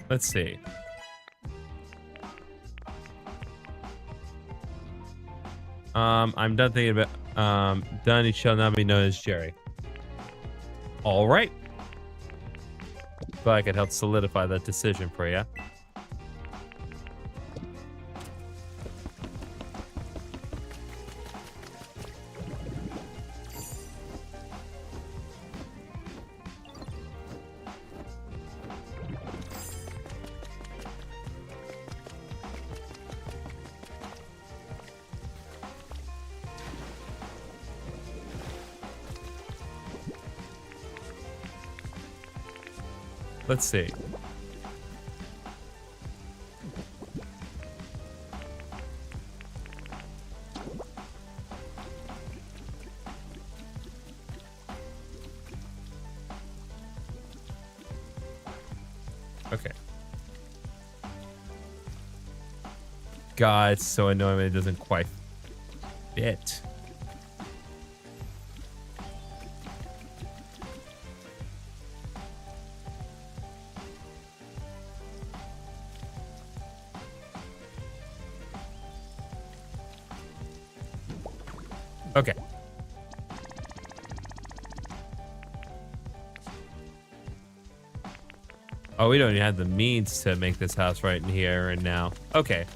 Let's see. I'm done thinking about done. He shall not be known as Jerry. All right. If I could help solidify that decision for you. Let's see. Okay. God, it's so annoying when it doesn't quite fit. Okay. Oh, we don't even have the means to make this house right in here and now. Okay.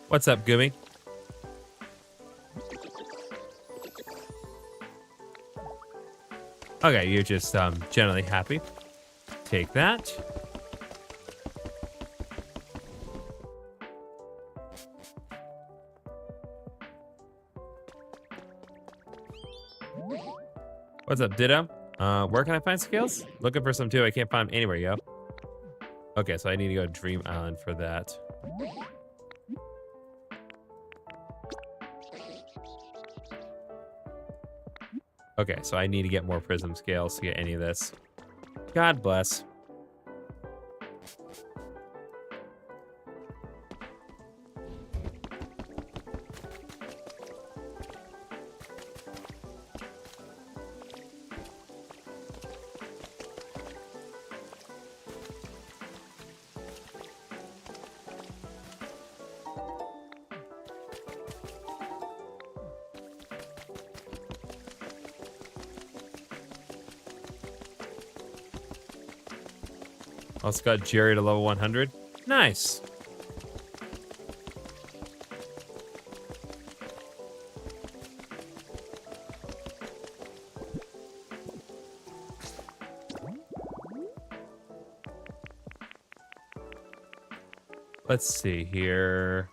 What's up, Goomy? Okay, you're just generally happy. Take that. What's up, Ditto? Where can I find scales? Looking for some too. I can't find them anywhere, yo. Okay, so I need to go to Dream Island for that. Okay, so I need to get more prism scales to get any of this. God bless. Also got Jerry to level 100. Nice. Let's see here.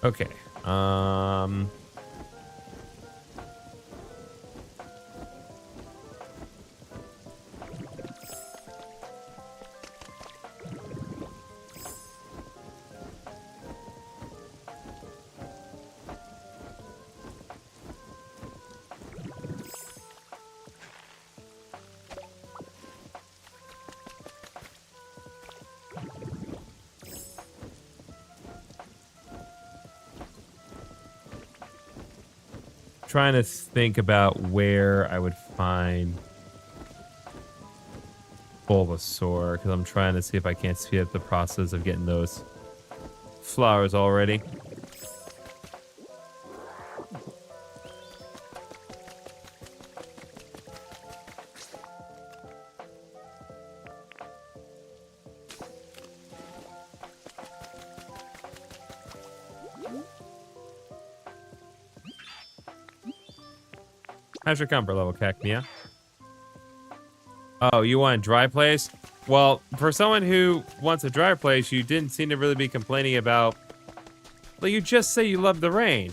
Okay. Trying to think about where I would find Bulbasaur, because I'm trying to see if I can't speed up the process of getting those flowers already. How's your comfort level, Cacnea? Oh, you want a dry place? Well, for someone who wants a dry place, you didn't seem to really be complaining about... Like, you just say you love the rain.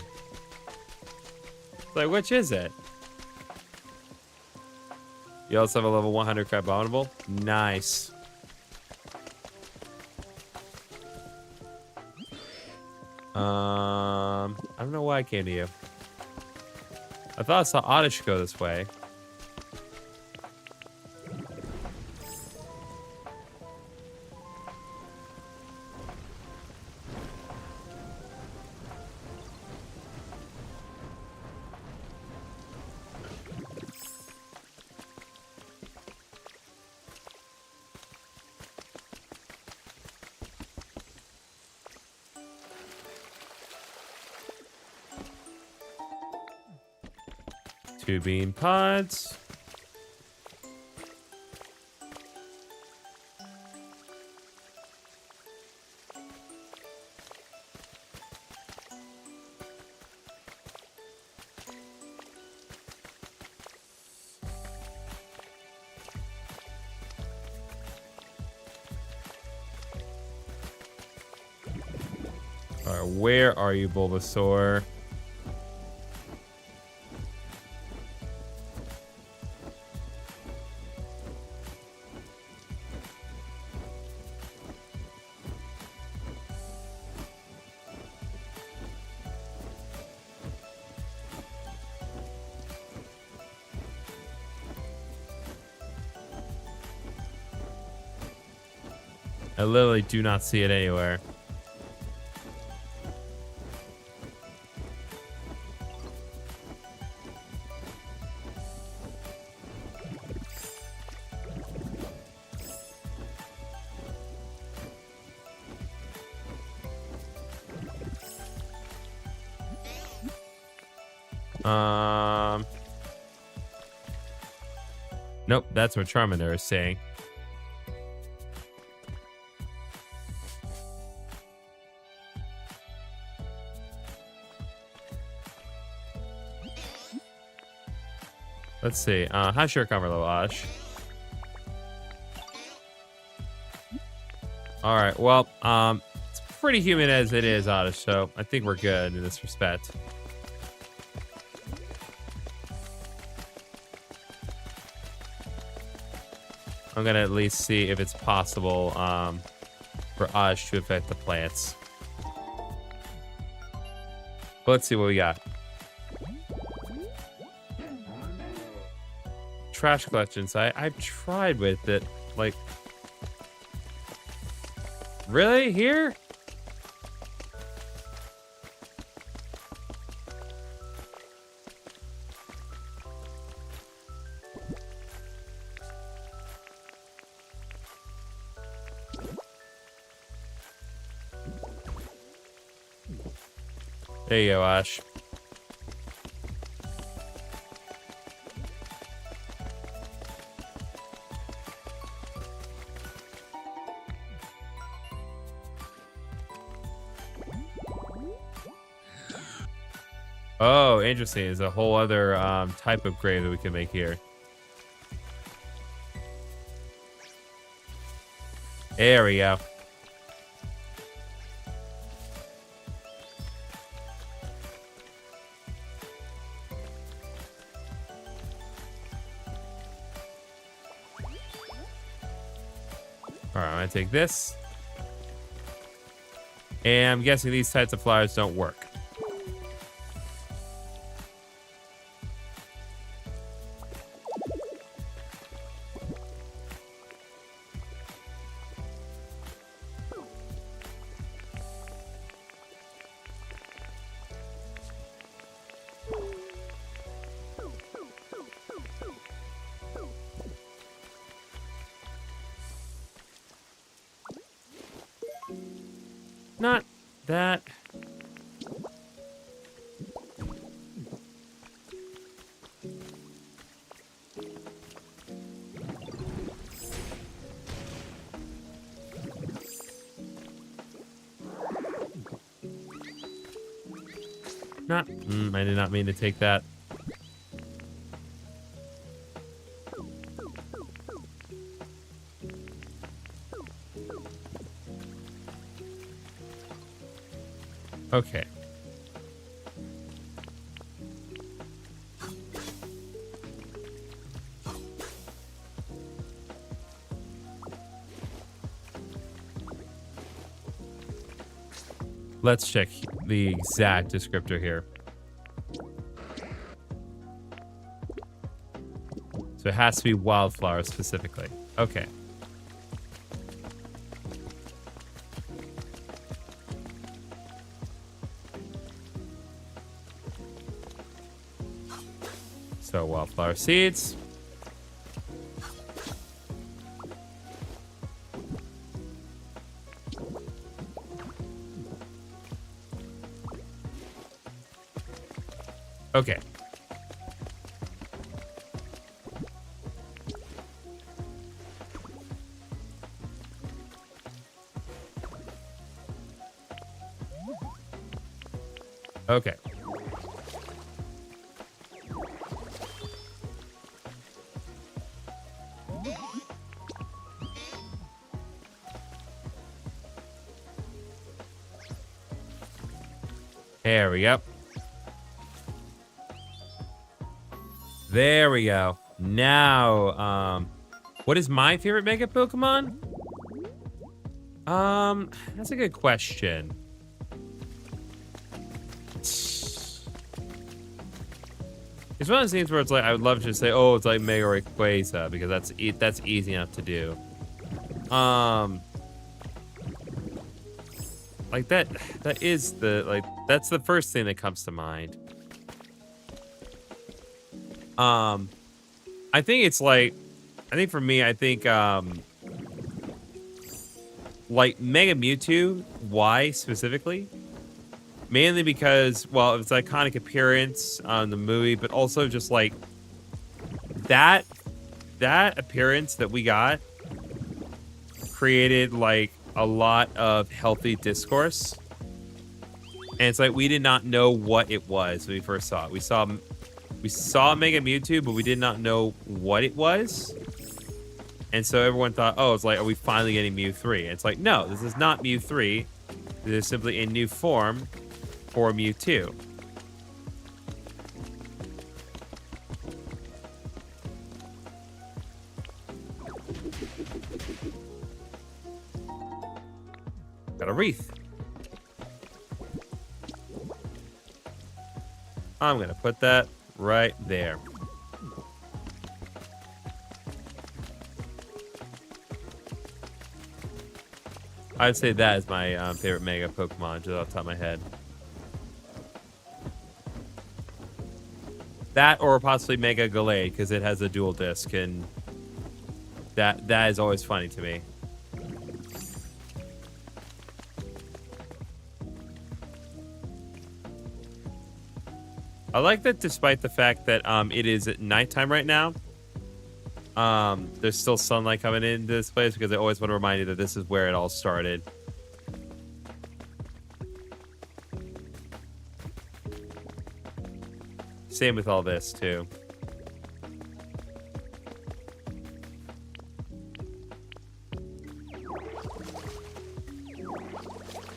Like, which is it? You also have a level 100 Crabominable? Nice. I don't know why I came to you. I thought I saw Oddish go this way. Two bean pods. All right, where are you, Bulbasaur? I literally do not see it anywhere. Nope, that's what Charmander is saying. Let's see. How's your cover level, Ash? All right. Well, it's pretty human as it is, Oddish, so I think we're good in this respect. I'm gonna at least see if it's possible for Oddish to affect the plants. But let's see what we got. Trash collections. I've tried with it. Like, really? Here? There you go, Ash. Oh, interesting. There's a whole other type of grave that we can make here. There we go. All right, I'm gonna take this. And I'm guessing these types of flowers don't work. Not that. Not. I did not mean to take that. Okay. Let's check the exact descriptor here. So it has to be wildflower specifically. Okay. So wildflower seeds. Okay. Okay. There we go. There we go. Now, what is my favorite Mega Pokemon? That's a good question. It's one of those things where it's like I would love to say, oh, it's like Mega Rayquaza because that's easy enough to do. Like that is that's the first thing that comes to mind. I think it's like, I think for me, I think like Mega Mewtwo. Why specifically? Mainly because, well, it's iconic appearance on the movie, but also just like that appearance that we got created like a lot of healthy discourse. And it's like we did not know what it was when we first saw it. We saw Mega Mewtwo, but we did not know what it was. And so everyone thought, oh, it's like, are we finally getting Mew 3? And it's like, no, this is not Mew 3. This is simply a new form for Mewtwo. Got a wreath. I'm gonna put that right there. I'd say that is my favorite Mega Pokemon, just off the top of my head. That or possibly Mega Gallade, because it has a dual disc, and that is always funny to me. I like that despite the fact that it is at nighttime right now, there's still sunlight coming into this place because I always want to remind you that this is where it all started. Same with all this, too.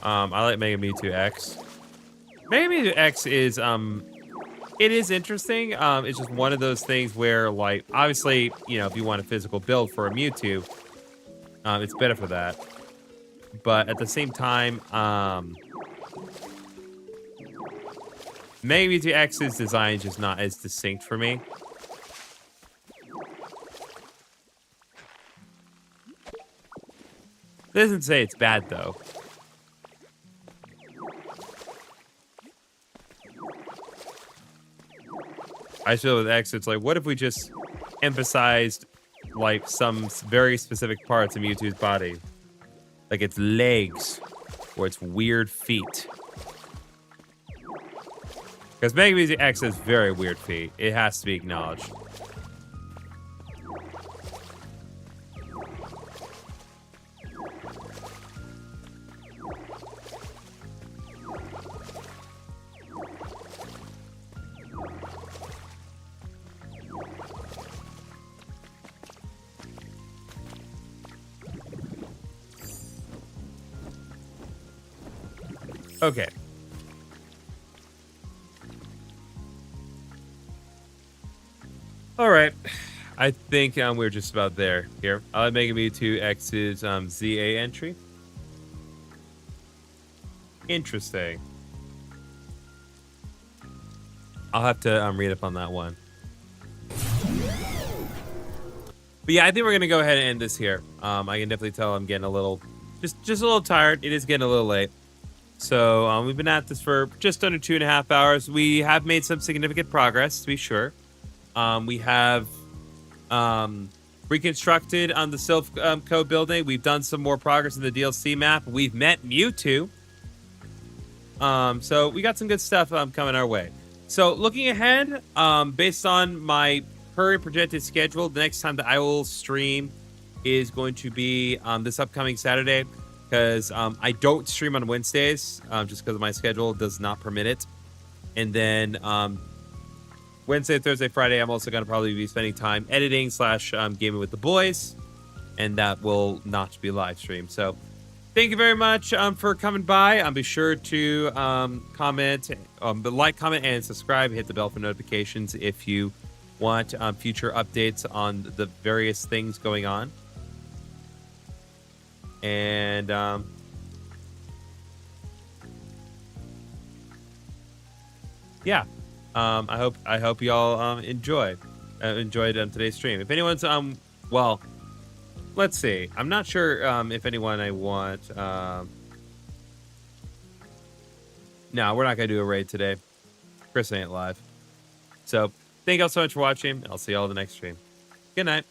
I like Mega Mewtwo X. Mega Mewtwo X is, it is interesting. It's just one of those things where, like, obviously, you know, if you want a physical build for a Mewtwo, It's better for that. But at the same time, Mega Mewtwo X's design is just not as distinct for me. It doesn't say it's bad, though. I feel with X, it's like, what if we just emphasized, like, some very specific parts of Mewtwo's body? Like its legs, or its weird feet. Because Mega Mewtwo X has very weird feet. It has to be acknowledged. Okay. All right. I think we're just about there here. I'll make it Mewtwo X's ZA entry. Interesting. I'll have to read up on that one. But yeah, I think we're gonna go ahead and end this here. I can definitely tell I'm getting a little, just a little tired. It is getting a little late. So we've been at this for just under 2.5 hours. We have made some significant progress, to be sure. We have reconstructed on the Silph Co building. We've done some more progress in the DLC map. We've met Mewtwo. So we got some good stuff coming our way. So looking ahead, based on my current projected schedule, the next time that I will stream is going to be this upcoming Saturday. Because I don't stream on Wednesdays, just because my schedule does not permit it. And then Wednesday, Thursday, Friday, I'm also going to probably be spending time editing / gaming with the boys. And that will not be live stream. So thank you very much for coming by. Be sure to comment, like, comment, and subscribe. Hit the bell for notifications if you want future updates on the various things going on. And yeah, I hope y'all enjoyed today's stream. If anyone's well, let's see. I'm not sure if anyone I want. No, we're not gonna do a raid today. Chris ain't live. So thank y'all so much for watching. I'll see y'all in the next stream. Good night.